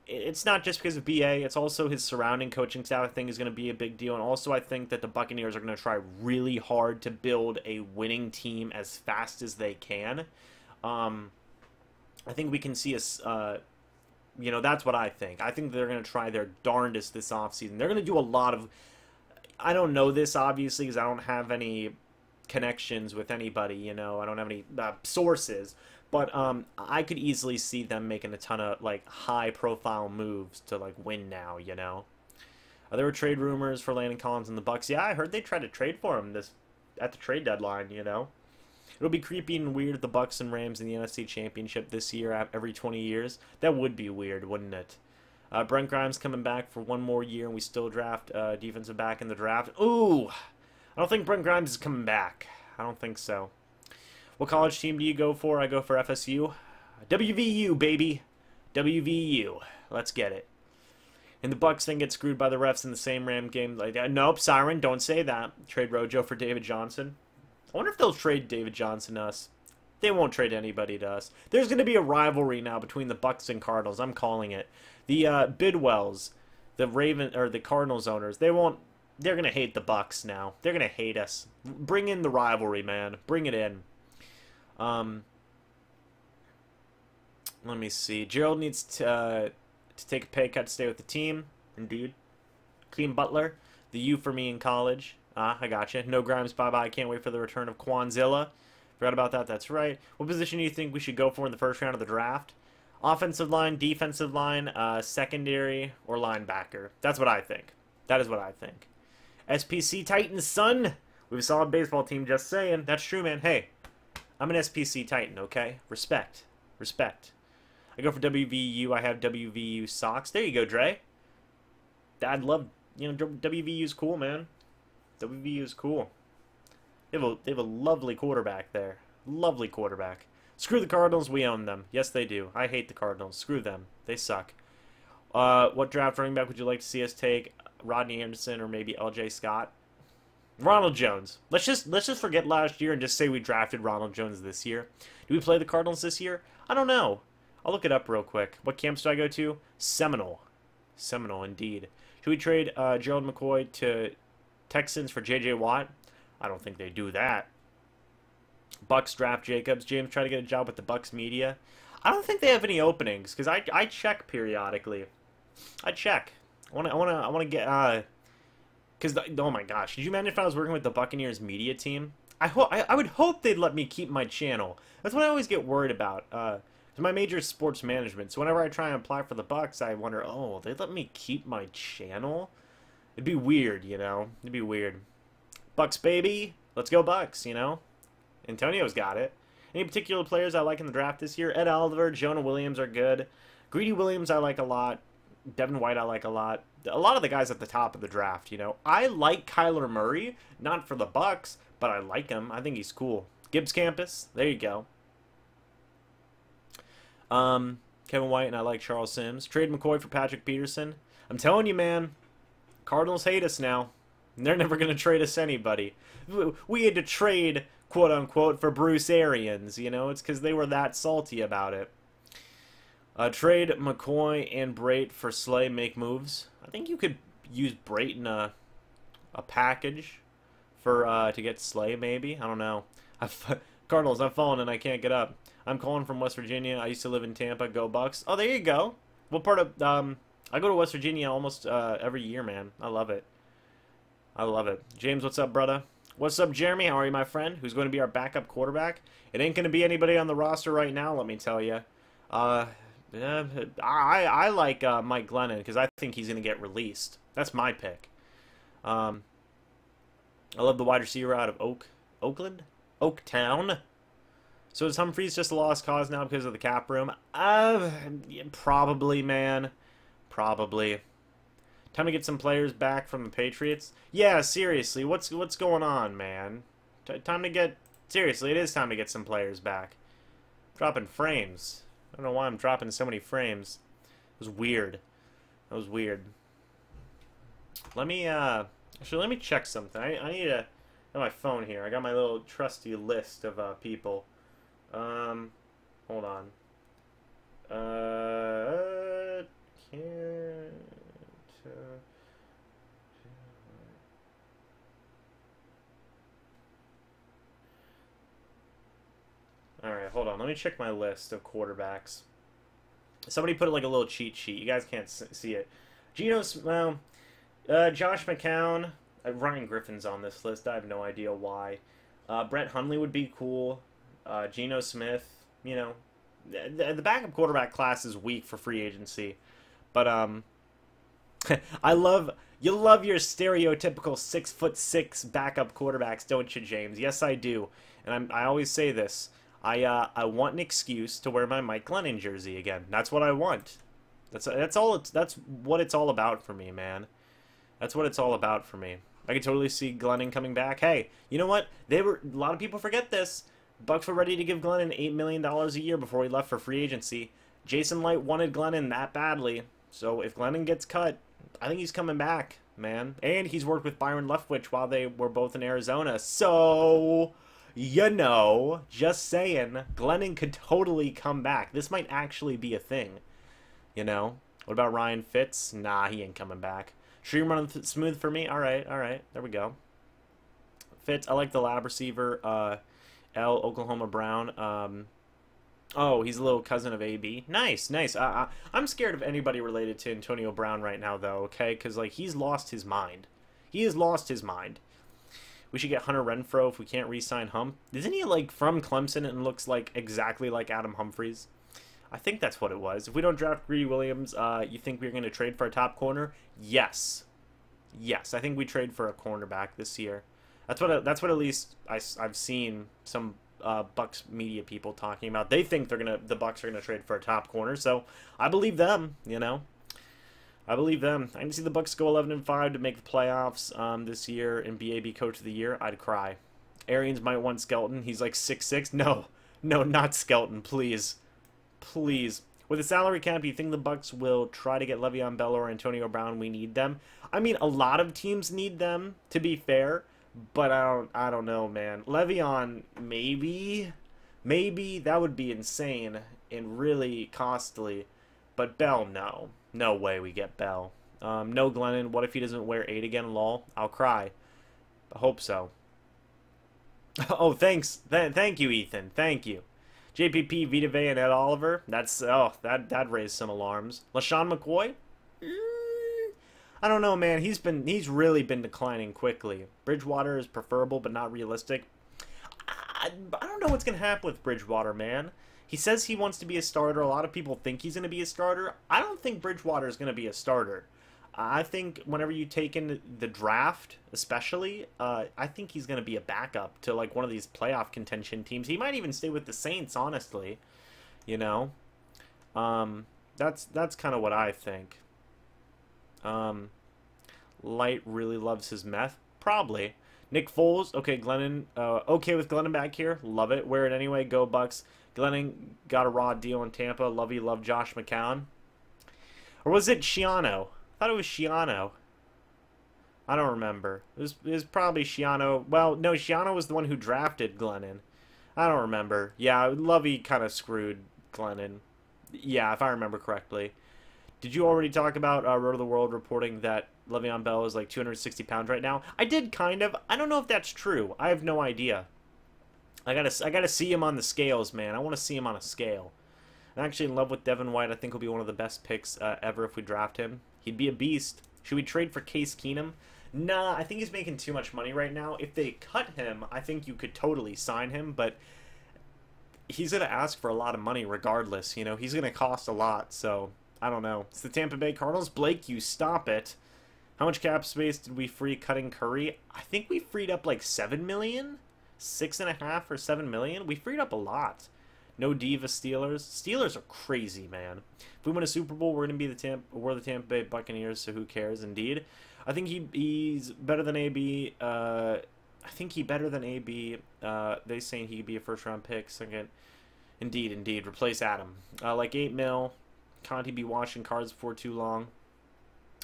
It's not just because of BA. It's also his surrounding coaching staff, I think, is going to be a big deal. And also I think that the Buccaneers are going to try really hard to build a winning team as fast as they can. I think we can see You know, that's what I think. I think they're going to try their darndest this offseason. They're going to do a lot of... I don't know this, obviously, because I don't have any connections with anybody, you know. I don't have any sources. But I could easily see them making a ton of, like, high-profile moves to, like, win now, you know. There were trade rumors for Landon Collins and the Bucks. Yeah, I heard they tried to trade for him at the trade deadline, you know. It'll be creepy and weird if the Bucks and Rams in the NFC Championship this year every 20 years. That would be weird, wouldn't it? Brent Grimes coming back for one more year, and we still draft defensive back in the draft. Ooh, I don't think Brent Grimes is coming back. I don't think so. What college team do you go for? I go for FSU. WVU, baby. WVU. Let's get it. And the Bucks then get screwed by the refs in the same Ram game. Like, nope, Siren, don't say that. Trade Rojo for David Johnson. I wonder if they'll trade David Johnson to us. They won't trade anybody to us. There's going to be a rivalry now between the Bucks and Cardinals. I'm calling it. The Bidwells, the Cardinals owners, they're going to hate the Bucks now. They're going to hate us. Bring in the rivalry, man. Bring it in. Let me see. Gerald needs to take a pay cut to stay with the team. Indeed. Clean Butler. The U for me in college. I gotcha. No Grimes, bye-bye. Can't wait for the return of Quanzilla. Forgot about that. That's right. What position do you think we should go for in the first round of the draft? Offensive line, defensive line, secondary, or linebacker? That's what I think. That is what I think. SPC Titans, son! We have a solid baseball team, just saying. That's true, man. Hey, I'm an SPC Titan, okay? Respect. Respect. I go for WVU. I have WVU socks. There you go, Dre. I'd love, you know, WVU's cool, man. WVU is cool. They have a lovely quarterback there. Lovely quarterback. Screw the Cardinals. We own them. Yes, they do. I hate the Cardinals. Screw them. They suck. What draft running back would you like to see us take? Rodney Anderson or maybe LJ Scott? Ronald Jones. Let's just forget last year and just say we drafted Ronald Jones this year. Do we play the Cardinals this year? I don't know. I'll look it up real quick. What camps do I go to? Seminole. Seminole, indeed. Should we trade Gerald McCoy to Texans for J.J. Watt? I don't think they do that. Bucks draft Jacobs. James try to get a job with the Bucks media. I don't think they have any openings because I check periodically. I check. I want to get because oh my gosh, could you imagine if I was working with the Buccaneers media team? I would hope they'd let me keep my channel. That's what I always get worried about. My major is sports management, so whenever I try and apply for the Bucks, I wonder, oh, they let me keep my channel? It'd be weird, you know? It'd be weird. Bucks, baby. Let's go Bucks, you know? Antonio's got it. Any particular players I like in the draft this year? Ed Oliver, Jonah Williams are good. Greedy Williams I like a lot. Devin White I like a lot. A lot of the guys at the top of the draft, you know? I like Kyler Murray. Not for the Bucks, but I like him. I think he's cool. Gibbs Campus. There you go. Kevin White, and I like Charles Sims. Trade McCoy for Patrick Peterson. I'm telling you, man, Cardinals hate us now. They're never going to trade us anybody. We had to trade, quote-unquote, for Bruce Arians, you know? It's because they were that salty about it. Trade McCoy and Brait for Slay, make moves. I think you could use Brait in a package for to get Slay, maybe. I don't know. Cardinals, I've fallen and I can't get up. I'm calling from West Virginia. I used to live in Tampa. Go Bucks. Oh, there you go. What part of... I go to West Virginia almost every year, man. I love it. I love it. James, what's up, brother? What's up, Jeremy? How are you, my friend? Who's going to be our backup quarterback? It ain't going to be anybody on the roster right now, let me tell you. I like Mike Glennon because I think he's going to get released. That's my pick. I love the wide receiver out of Oaktown. So is Humphreys just a lost cause now because of the cap room? Probably, man. Probably. Time to get some players back from the Patriots. Yeah, seriously, what's going on, man? Time to get... Seriously, it is time to get some players back. Dropping frames. I don't know why I'm dropping so many frames. It was weird. That was weird. Let me, actually, let me check something. I need to... I have my phone here. I got my little trusty list of people. Hold on. Can't... Alright, hold on. Let me check my list of quarterbacks. Somebody put like a little cheat sheet. You guys can't see it. Well, Josh McCown. Ryan Griffin's on this list. I have no idea why. Brett Hundley would be cool. Geno Smith. You know, the backup quarterback class is weak for free agency. But you love your stereotypical 6'6" backup quarterbacks, don't you, James? Yes, I do. And I always say this. I want an excuse to wear my Mike Glennon jersey again. That's what I want. That's what it's all about for me, man. That's what it's all about for me. I can totally see Glennon coming back. Hey, you know what? A lot of people forget this. Bucks were ready to give Glennon $8 million a year before he left for free agency. Jason Light wanted Glennon that badly. So if Glennon gets cut, I think he's coming back, man. And he's worked with Byron Leftwich while they were both in Arizona. So, you know, just saying, Glennon could totally come back. This might actually be a thing, you know? What about Ryan Fitz? Nah, he ain't coming back. Stream running smooth for me? All right. There we go. Fitz, I like the lab receiver. L, Oklahoma Brown. Oh, he's a little cousin of AB. Nice. I'm scared of anybody related to Antonio Brown right now, though, okay? Because, like, he's lost his mind. He has lost his mind. We should get Hunter Renfrow if we can't re-sign Hump. Isn't he, like, from Clemson and looks, like, exactly like Adam Humphries? I think that's what it was. If we don't draft Greedy Williams, you think we're going to trade for a top corner? Yes. I think we trade for a cornerback this year. That's what at least I've seen some Bucks media people talking about. They think the Bucks are gonna trade for a top corner. So I believe them. You know, I believe them. I can see the Bucks go 11-5 to make the playoffs this year and be AB Coach of the Year. I'd cry. Arians might want Skelton. He's like 6'6". No, not Skelton. Please. With the salary cap, you think the Bucks will try to get Le'Veon Bell or Antonio Brown? We need them. I mean, a lot of teams need them, to be fair. But I don't know, man. Le'Veon, maybe that would be insane and really costly. But Bell, no way we get Bell. No Glennon. What if he doesn't wear 8 again? Lol. I'll cry. I hope so. Oh, thanks. Thank you, Ethan. Thank you. JPP, Vita Vea, and Ed Oliver. That raised some alarms. LaShawn McCoy. I don't know, man. He's really been declining quickly. Bridgewater is preferable, but not realistic. I don't know what's gonna happen with Bridgewater, man. He says he wants to be a starter. A lot of people think he's gonna be a starter. I don't think Bridgewater is gonna be a starter. I think whenever you take in the draft, especially, I think he's gonna be a backup to like one of these playoff contention teams. He might even stay with the Saints, honestly. You know, that's kind of what I think. Light really loves his meth. Probably. Nick Foles. Okay, Glennon. Okay with Glennon back here. Love it. Wear it anyway. Go Bucks. Glennon got a raw deal in Tampa. Love Josh McCown. Or was it Schiano? I thought it was Schiano. I don't remember. It was probably Schiano. Well, no, Schiano was the one who drafted Glennon. I don't remember. Yeah, Lovey kind of screwed Glennon. Yeah, if I remember correctly. Did you already talk about Road to the World reporting that Le'Veon Bell is like 260 pounds right now? I did kind of. I don't know if that's true. I have no idea. I gotta see him on the scales, man. I want to see him on a scale. I'm actually in love with Devin White. I think he'll be one of the best picks ever if we draft him. He'd be a beast. Should we trade for Case Keenum? Nah, I think he's making too much money right now. If they cut him, I think you could totally sign him, but he's going to ask for a lot of money regardless. You know, he's going to cost a lot, so I don't know. It's the Tampa Bay Cardinals. Blake, you stop it. How much cap space did we free cutting Curry? I think we freed up like 7 million? 6.5 or 7 million? We freed up a lot. No diva Steelers. Steelers are crazy, man. If we win a Super Bowl, we're going to be the Tampa Bay Buccaneers, so who cares, indeed. I think he's better than AB. I think he's better than AB. They saying he could be a first-round pick. Second. Indeed. Replace Adam. Like 8 mil. Can't he be washing cars before too long?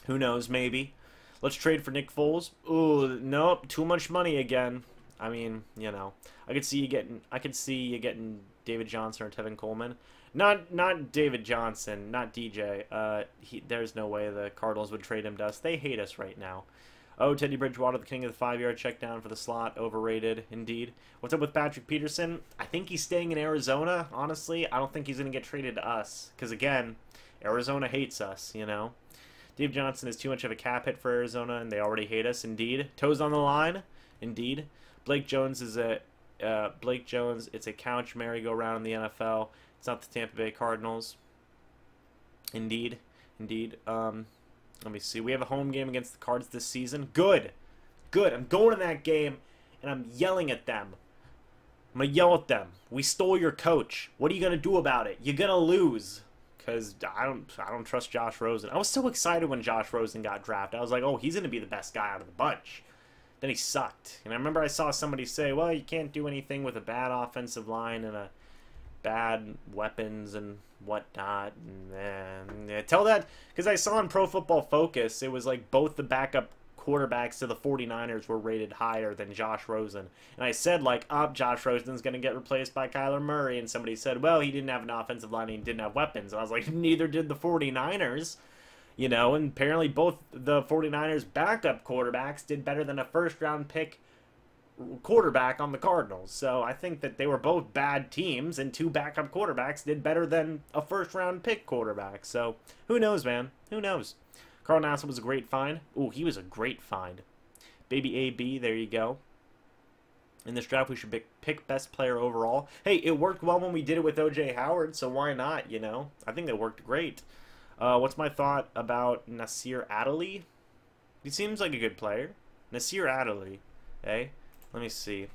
Who knows, maybe. Let's trade for Nick Foles. Ooh, nope. Too much money again. I mean, you know. I could see you getting David Johnson or Tevin Coleman. Not David Johnson, not DJ. There's no way the Cardinals would trade him to us. They hate us right now. Oh, Teddy Bridgewater, the king of the 5-yard check down for the slot. Overrated, indeed. What's up with Patrick Peterson? I think he's staying in Arizona, honestly. I don't think he's going to get traded to us. Because, again, Arizona hates us, you know. Dave Johnson is too much of a cap hit for Arizona, and they already hate us, indeed. Toes on the line, indeed. Blake Jones, it's a couch merry-go-round in the NFL. It's not the Tampa Bay Cardinals. Indeed. Let me see. We have a home game against the Cards this season. Good. I'm going to that game, and I'm yelling at them. I'm going to yell at them. We stole your coach. What are you going to do about it? You're going to lose. Because I don't trust Josh Rosen. I was so excited when Josh Rosen got drafted. I was like, oh, he's going to be the best guy out of the bunch. Then he sucked. And I remember I saw somebody say, well, you can't do anything with a bad offensive line and a bad weapons and whatnot. And tell that, because I saw on Pro Football Focus, it was like both the backup quarterbacks to the 49ers were rated higher than Josh Rosen. And I said, like, Josh Rosen's going to get replaced by Kyler Murray. And somebody said, well, he didn't have an offensive line and he didn't have weapons. And I was like, neither did the 49ers. You know, and apparently both the 49ers backup quarterbacks did better than a first-round pick quarterback on the Cardinals. So I think that they were both bad teams, and two backup quarterbacks did better than a first-round pick quarterback. So who knows, man? Who knows? Carl Nassib was a great find. Ooh, he was a great find. Baby AB, there you go. In this draft, we should pick best player overall. Hey, it worked well when we did it with O.J. Howard, so why not, you know? I think that worked great. What's my thought about Nasir Adderley? He seems like a good player. Nasir Adderley, eh? Let me see.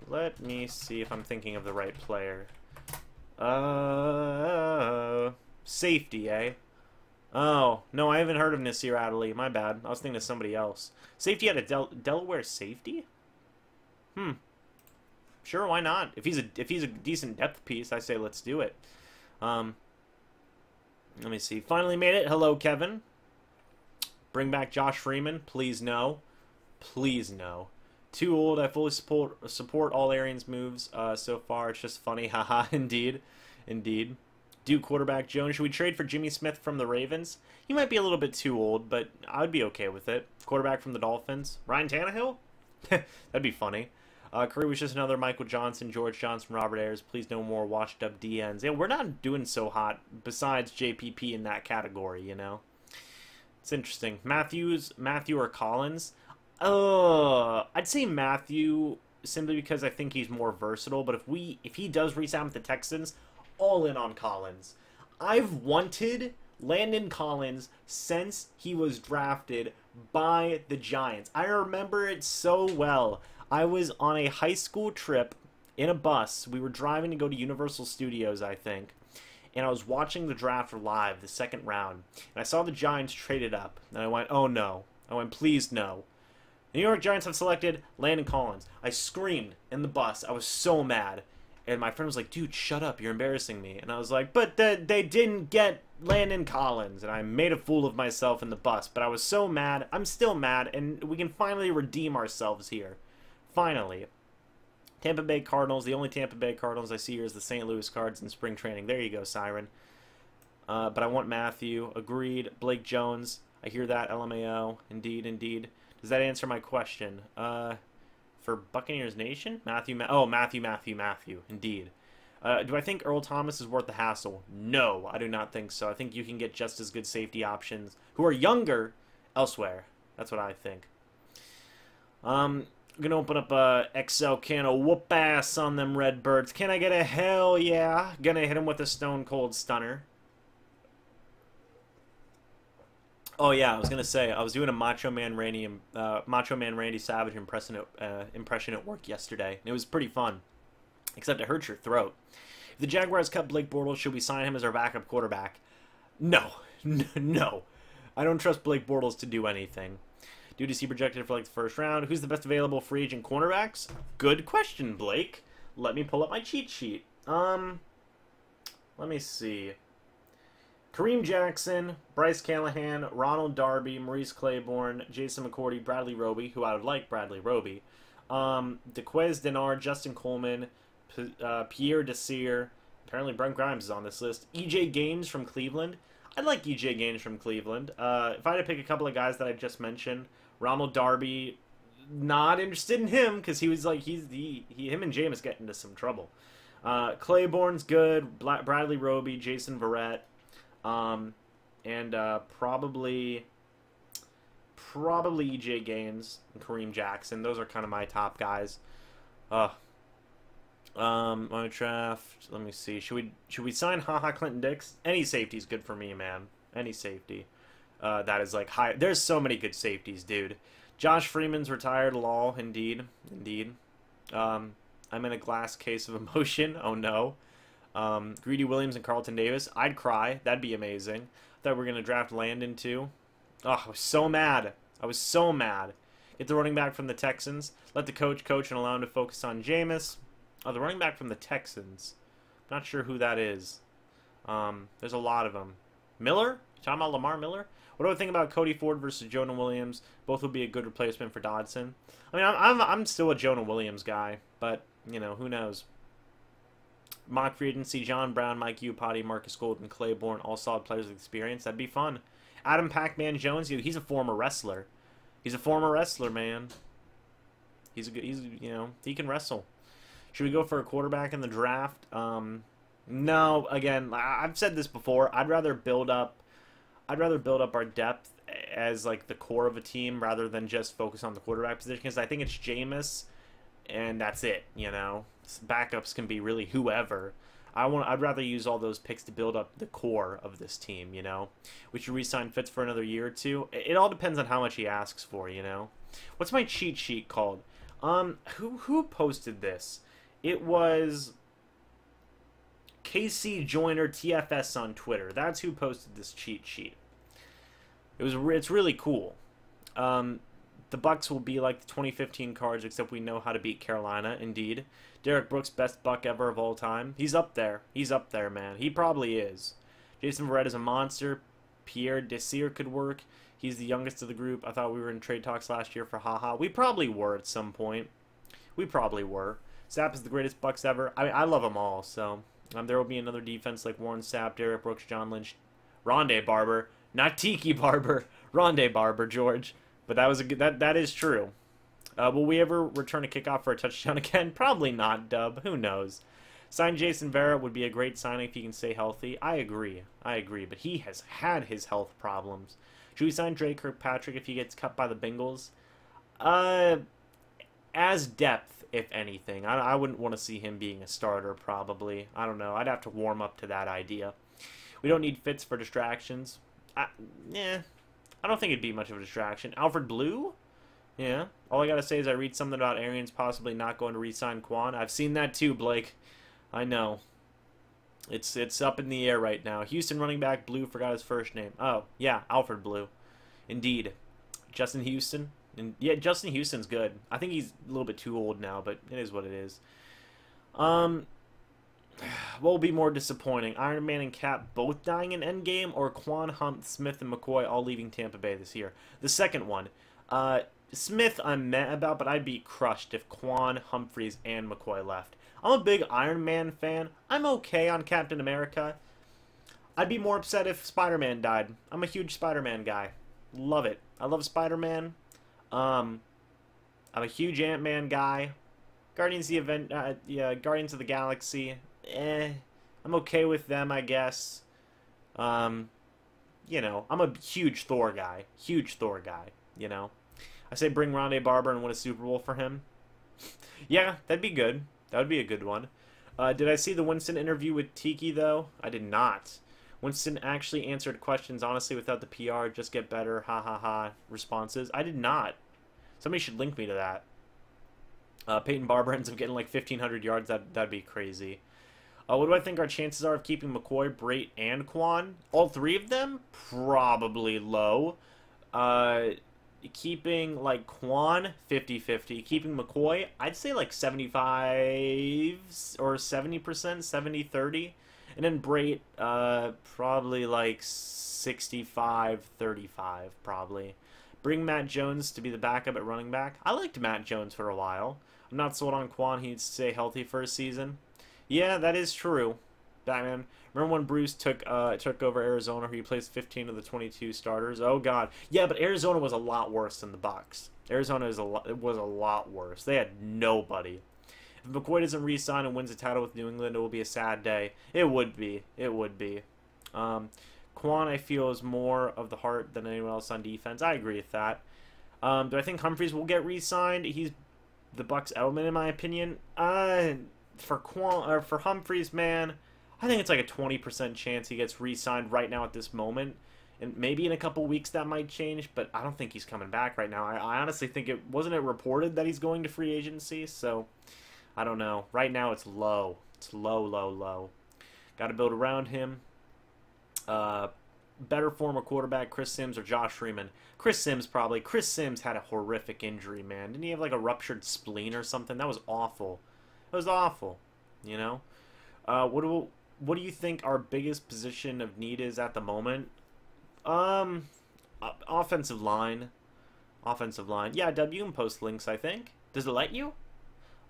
Let me see if I'm thinking of the right player. Safety, eh? Oh, no, I haven't heard of Nasir Adderley. My bad. I was thinking of somebody else. Safety at a Delaware safety? Sure, why not? If he's a decent depth piece, I say let's do it. Let me see. Finally made it. Hello, Kevin. Bring back Josh Freeman. Please no. Please no. Too old. I fully support all Arians' moves so far. It's just funny. Haha, indeed. Indeed. Duke quarterback Jones. Should we trade for Jimmy Smith from the Ravens? He might be a little bit too old, but I would be okay with it. Quarterback from the Dolphins. Ryan Tannehill? That'd be funny. Curry was just another Michael Johnson, George Johnson, Robert Ayers. Please no more washed up DNs. Yeah, we're not doing so hot besides JPP in that category, you know. It's interesting. Matthew or Collins? I'd say Matthew simply because I think he's more versatile, but if he does re-sign with the Texans, all in on Collins. I've wanted Landon Collins since he was drafted by the Giants. I remember it so well. I was on a high school trip in a bus. We were driving to go to Universal Studios, I think. And I was watching the draft live, the second round. And I saw the Giants traded up. And I went, oh no. I went, please no. The New York Giants have selected Landon Collins. I screamed in the bus. I was so mad. And my friend was like, dude, shut up. You're embarrassing me. And I was like, but they didn't get Landon Collins. And I made a fool of myself in the bus. But I was so mad. I'm still mad. And we can finally redeem ourselves here. Finally. Tampa Bay Cardinals. The only Tampa Bay Cardinals I see here is the St. Louis Cards in spring training. There you go, Siren. But I want Matthew. Agreed. Blake Jones. I hear that. LMAO. Indeed, indeed. Does that answer my question? For Buccaneers Nation? Matthew. Indeed. Do I think Earl Thomas is worth the hassle? No, I do not think so. I think you can get just as good safety options who are younger elsewhere. That's what I think. I'm going to open up a XL can of whoop ass on them Redbirds. Can I get a hell yeah? Gonna hit him with a Stone Cold Stunner. Oh yeah, I was gonna say I was doing a Macho Man Randy Savage impression at work yesterday, and it was pretty fun. Except it hurts your throat. If the Jaguars cut Blake Bortles, should we sign him as our backup quarterback? No, no. I don't trust Blake Bortles to do anything. Dude, is he projected for like the first round? Who's the best available free agent cornerbacks? Good question, Blake. Let me pull up my cheat sheet. Let me see. Kareem Jackson, Bryce Callahan, Ronald Darby, Maurice Claiborne, Jason McCourty, Bradley Roby, who I would like Bradley Roby, DeQuez Denard, Justin Coleman, Pierre Desir, apparently Brent Grimes is on this list, EJ Gaines from Cleveland. I like EJ Gaines from Cleveland. If I had to pick a couple of guys that I just mentioned, Ronald Darby, not interested in him because he was like him and Jameis get into some trouble. Claiborne's good. Bradley Roby, Jason Verrett, and probably EJ Gaines and Kareem Jackson. Those are kind of my top guys. My draft. Let me see. Should we sign Clinton Dix? Any safety is good for me, man. Any safety. That is like high. There's so many good safeties, dude. Josh Freeman's retired. Lol. Indeed. I'm in a glass case of emotion. Oh no. Greedy Williams and Carlton Davis. I'd cry. That'd be amazing. Thought we were gonna draft Landon too. Oh, I was so mad. Get the running back from the Texans. Let the coach and allow him to focus on Jameis. Oh, the running back from the Texans. Not sure who that is. There's a lot of them. Miller? You talking about Lamar Miller? What do I think about Cody Ford versus Jonah Williams? Both would be a good replacement for Dodson. I mean, I'm still a Jonah Williams guy, but you know, who knows? Mock free agency: John Brown, Mike Iupati, Marcus Golden, Claiborne, all solid players with experience. That'd be fun. Adam Pac-Man Jones, he's a former wrestler. He's a former wrestler, man. He's you know, he can wrestle. Should we go for a quarterback in the draft? No. Again, I've said this before. I'd rather build up our depth as like the core of a team rather than just focus on the quarterback position, because I think it's Jameis and that's it. You know, backups can be really whoever. I'd rather use all those picks to build up the core of this team. You know, we should re-sign Fitz for another year or two. It all depends on how much he asks for. You know, what's my cheat sheet called? Who posted this? It was KC Joyner TFS on Twitter. That's who posted this cheat sheet. It's really cool. The Bucs will be like the 2015 Cards, except we know how to beat Carolina. Indeed, Derek Brooks, best Buck ever of all time. He's up there. He's up there, man. He probably is. Jason Verrett is a monster. Pierre Desir could work. He's the youngest of the group. I thought we were in trade talks last year for haha. We probably were at some point. We probably were. Sapp is the greatest Bucs ever. I mean, I love them all. So there will be another defense like Warren Sapp, Derek Brooks, John Lynch, Rondé Barber, not Tiki Barber, Rondé Barber, George. But that was that is true. Will we ever return a kickoff for a touchdown again? Probably not, Dub. Who knows? Sign Jason Vera would be a great signing if he can stay healthy. I agree. But he has had his health problems. Should we sign Drake Kirkpatrick if he gets cut by the Bengals? As depth, if anything. I wouldn't want to see him being a starter, probably. I don't know. I'd have to warm up to that idea. We don't need Fitz for distractions. I don't think it'd be much of a distraction. Alfred Blue? Yeah. All I gotta say is I read something about Arians possibly not going to re-sign Quan. I've seen that too, Blake. I know. It's up in the air right now. Houston running back Blue, forgot his first name. Oh, yeah, Alfred Blue. Indeed. Justin Houston. And yeah, Justin Houston's good. I think he's a little bit too old now, but it is what it is. What will be more disappointing? Iron Man and Cap both dying in Endgame, or Quan, Hunt, Smith, and McCoy all leaving Tampa Bay this year? The second one. Smith I'm meh about, but I'd be crushed if Quan, Humphreys, and McCoy left. I'm a big Iron Man fan. I'm okay on Captain America. I'd be more upset if Spider-Man died. I'm a huge Spider-Man guy. Love it. I love Spider-Man. I'm a huge Ant-Man guy. Guardians of the Galaxy. I'm okay with them, I guess. You know, I'm a huge Thor guy. You know. I say bring Rondé Barber and win a Super Bowl for him. Yeah, that'd be good. That would be a good one. Did I see the Winston interview with Tiki, though? I did not. Winston actually answered questions honestly without the PR, just get better, ha ha ha, responses. I did not. Somebody should link me to that. Peyton Barber ends up getting like 1,500 yards. That'd be crazy. What do I think our chances are of keeping McCoy, Brait, and Quan? All three of them? Probably low. Keeping, like, Quan, 50-50. Keeping McCoy, I'd say, like, 75 or 70%, 70-30. And then Brait, probably, like, 65-35, probably. Bring Matt Jones to be the backup at running back. I liked Matt Jones for a while. I'm not sold on Quan. He needs to stay healthy for a season. Yeah, that is true. Batman. Remember when Bruce took over Arizona, where he placed 15 of the 22 starters? Oh God, yeah, but Arizona was a lot worse than the Bucs. Arizona was a lot worse. They had nobody. If McCoy doesn't re-sign and wins the title with New England, it will be a sad day. It would be. It would be. Quan, I feel, is more of the heart than anyone else on defense. I agree with that. Do I think Humphries will get re-signed? He's the Bucs element, in my opinion. For Humphries, man, I think it's like a 20% chance he gets re-signed right now at this moment. And maybe in a couple weeks that might change, but I don't think he's coming back right now. I honestly think wasn't it reported that he's going to free agency, so I don't know. Right now it's low. It's low, low, low. Got to build around him. Better former quarterback, Chris Sims or Josh Freeman? Chris Sims, probably. Chris Sims had a horrific injury, man. Didn't he have like a ruptured spleen or something? That was awful. It was awful, you know? What do you think our biggest position of need is at the moment? Offensive line. Offensive line. Yeah, W, you can post links, I think. Does it let you?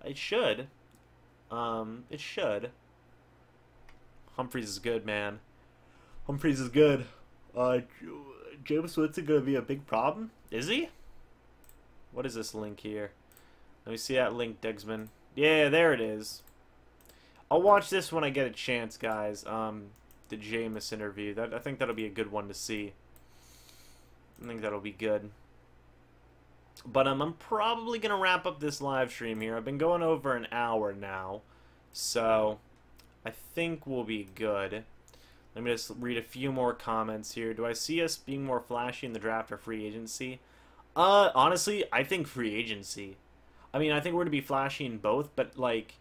It should. It should. Humphries is good, man. Humphries is good. James Winston gonna be a big problem? Is he? What is this link here? Let me see that link, Diggsman. Yeah, there it is. I'll watch this when I get a chance, guys. The Jameis interview. I think that'll be a good one to see. I think that'll be good. But I'm probably gonna wrap up this live stream here. I've been going over an hour now, so I think we'll be good. Let me just read a few more comments here. Do I see us being more flashy in the draft or free agency? Honestly, I think free agency. I mean, I think we're gonna be flashy in both, but like,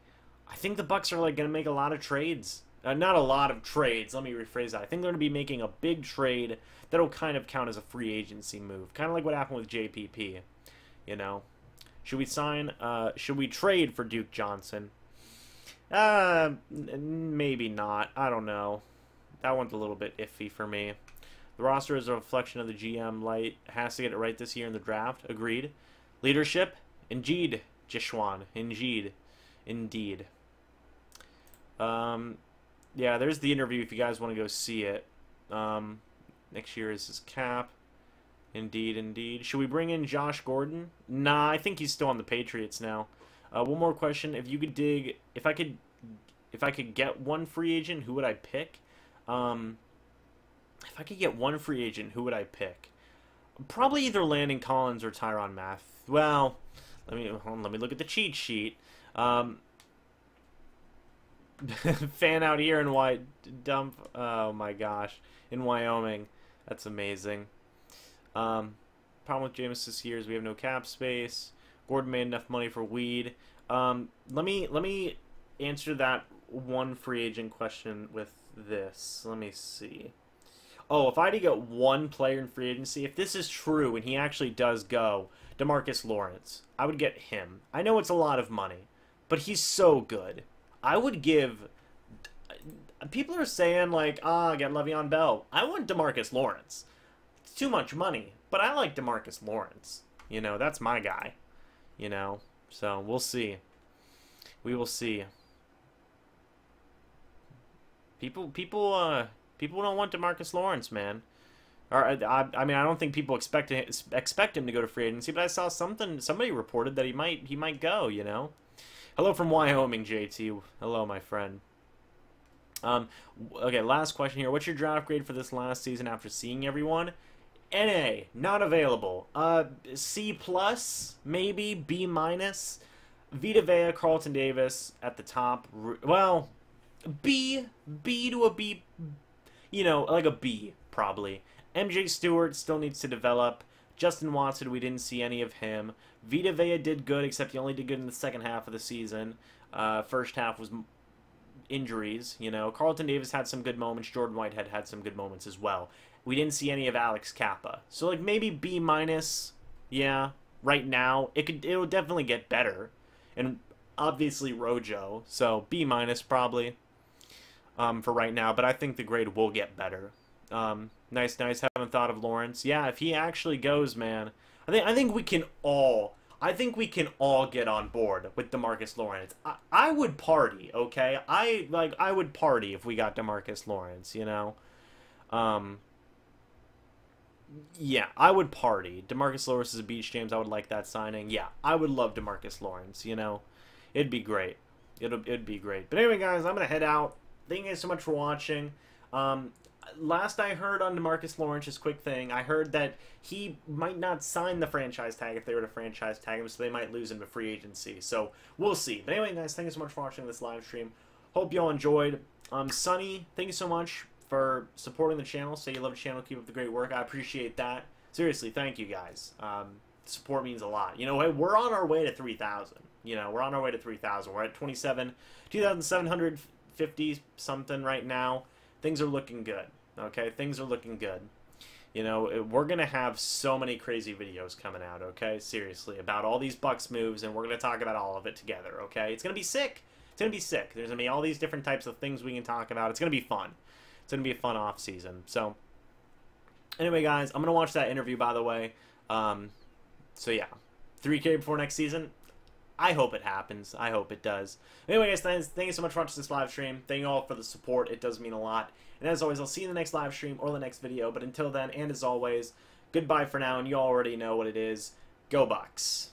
I think the Bucs are like gonna make a lot of trades. Not a lot of trades. Let me rephrase that. I think they're gonna be making a big trade that'll kind of count as a free agency move, kind of like what happened with JPP. You know, should we sign? Should we trade for Duke Johnson? Maybe not. I don't know. That one's a little bit iffy for me. The roster is a reflection of the GM. Light has to get it right this year in the draft. Agreed. Leadership? Indeed, Jishwan. Indeed. Indeed. Yeah, there's the interview if you guys want to go see it. Next year is his cap. Indeed, indeed. Should we bring in Josh Gordon? Nah, I think he's still on the Patriots now. One more question. If you could dig... If I could get one free agent, who would I pick? If I could get one free agent, who would I pick? Probably either Landon Collins or Tyrann Mathieu. Well, let me look at the cheat sheet. Fan out here in oh my gosh, in Wyoming. That's amazing. Problem with Jameis this year is we have no cap space. Gordon made enough money for weed. Let me answer that one free agent question with this. Let me see. Oh, if I had to get one player in free agency, if this is true and he actually does go, DeMarcus Lawrence, I would get him. I know it's a lot of money, but he's so good. I would give... People are saying, like, get Le'Veon Bell. I want DeMarcus Lawrence. It's too much money, but I like DeMarcus Lawrence. You know, that's my guy. You know, so we'll see. We will see. People don't want DeMarcus Lawrence, man. Or I mean, I don't think people expect him to go to free agency, but I saw somebody reported that he might go. You know. Hello from Wyoming, JT. Hello, my friend. Okay, last question here. What's your draft grade for this last season after seeing everyone? NA, not available. C+, maybe B-. Vita Vea, Carlton Davis at the top. Well, B to a B, you know, like a B, probably. MJ Stewart still needs to develop. Justin Watson, we didn't see any of him. Vita Vea did good, except he only did good in the second half of the season. First half was injuries, you know. Carlton Davis had some good moments. Jordan Whitehead had some good moments as well. We didn't see any of Alex Kappa. So, like, maybe B-. Yeah, right now. It'll definitely get better. And obviously Rojo. So, B- probably for right now. But I think the grade will get better. Nice. Haven't thought of Lawrence. Yeah, if he actually goes, man, I think we can all... I think we can all get on board with DeMarcus Lawrence. I would party, okay? I would party if we got DeMarcus Lawrence, you know? Yeah, I would party. DeMarcus Lawrence is a beach James. I would like that signing. Yeah, I would love DeMarcus Lawrence, you know? It'd be great. It'd be great. But anyway, guys, I'm going to head out. Thank you guys so much for watching. Last I heard on DeMarcus Lawrence, just quick thing, I heard that he might not sign the franchise tag if they were to franchise tag him, so they might lose him to free agency. So, we'll see. But anyway, guys, thank you so much for watching this live stream. Hope you all enjoyed. Sonny, thank you so much for supporting the channel. Say you love the channel, keep up the great work. I appreciate that. Seriously, thank you guys. Support means a lot. You know, hey, we're on our way to 3,000. You know, we're on our way to 3,000. We're at 2,750 something right now. Things are looking good. Okay, things are looking good. You know, we're going to have so many crazy videos coming out, okay? Seriously, about all these Bucs moves, and we're going to talk about all of it together, okay? It's going to be sick. It's going to be sick. There's going to be all these different types of things we can talk about. It's going to be fun. It's going to be a fun off-season. So, anyway, guys, I'm going to watch that interview, by the way. So, yeah. 3K before next season. I hope it happens. I hope it does. Anyway, guys, thank you so much for watching this live stream. Thank you all for the support. It does mean a lot. And as always, I'll see you in the next live stream or the next video. But until then, and as always, goodbye for now. And you already know what it is. Go Bucs.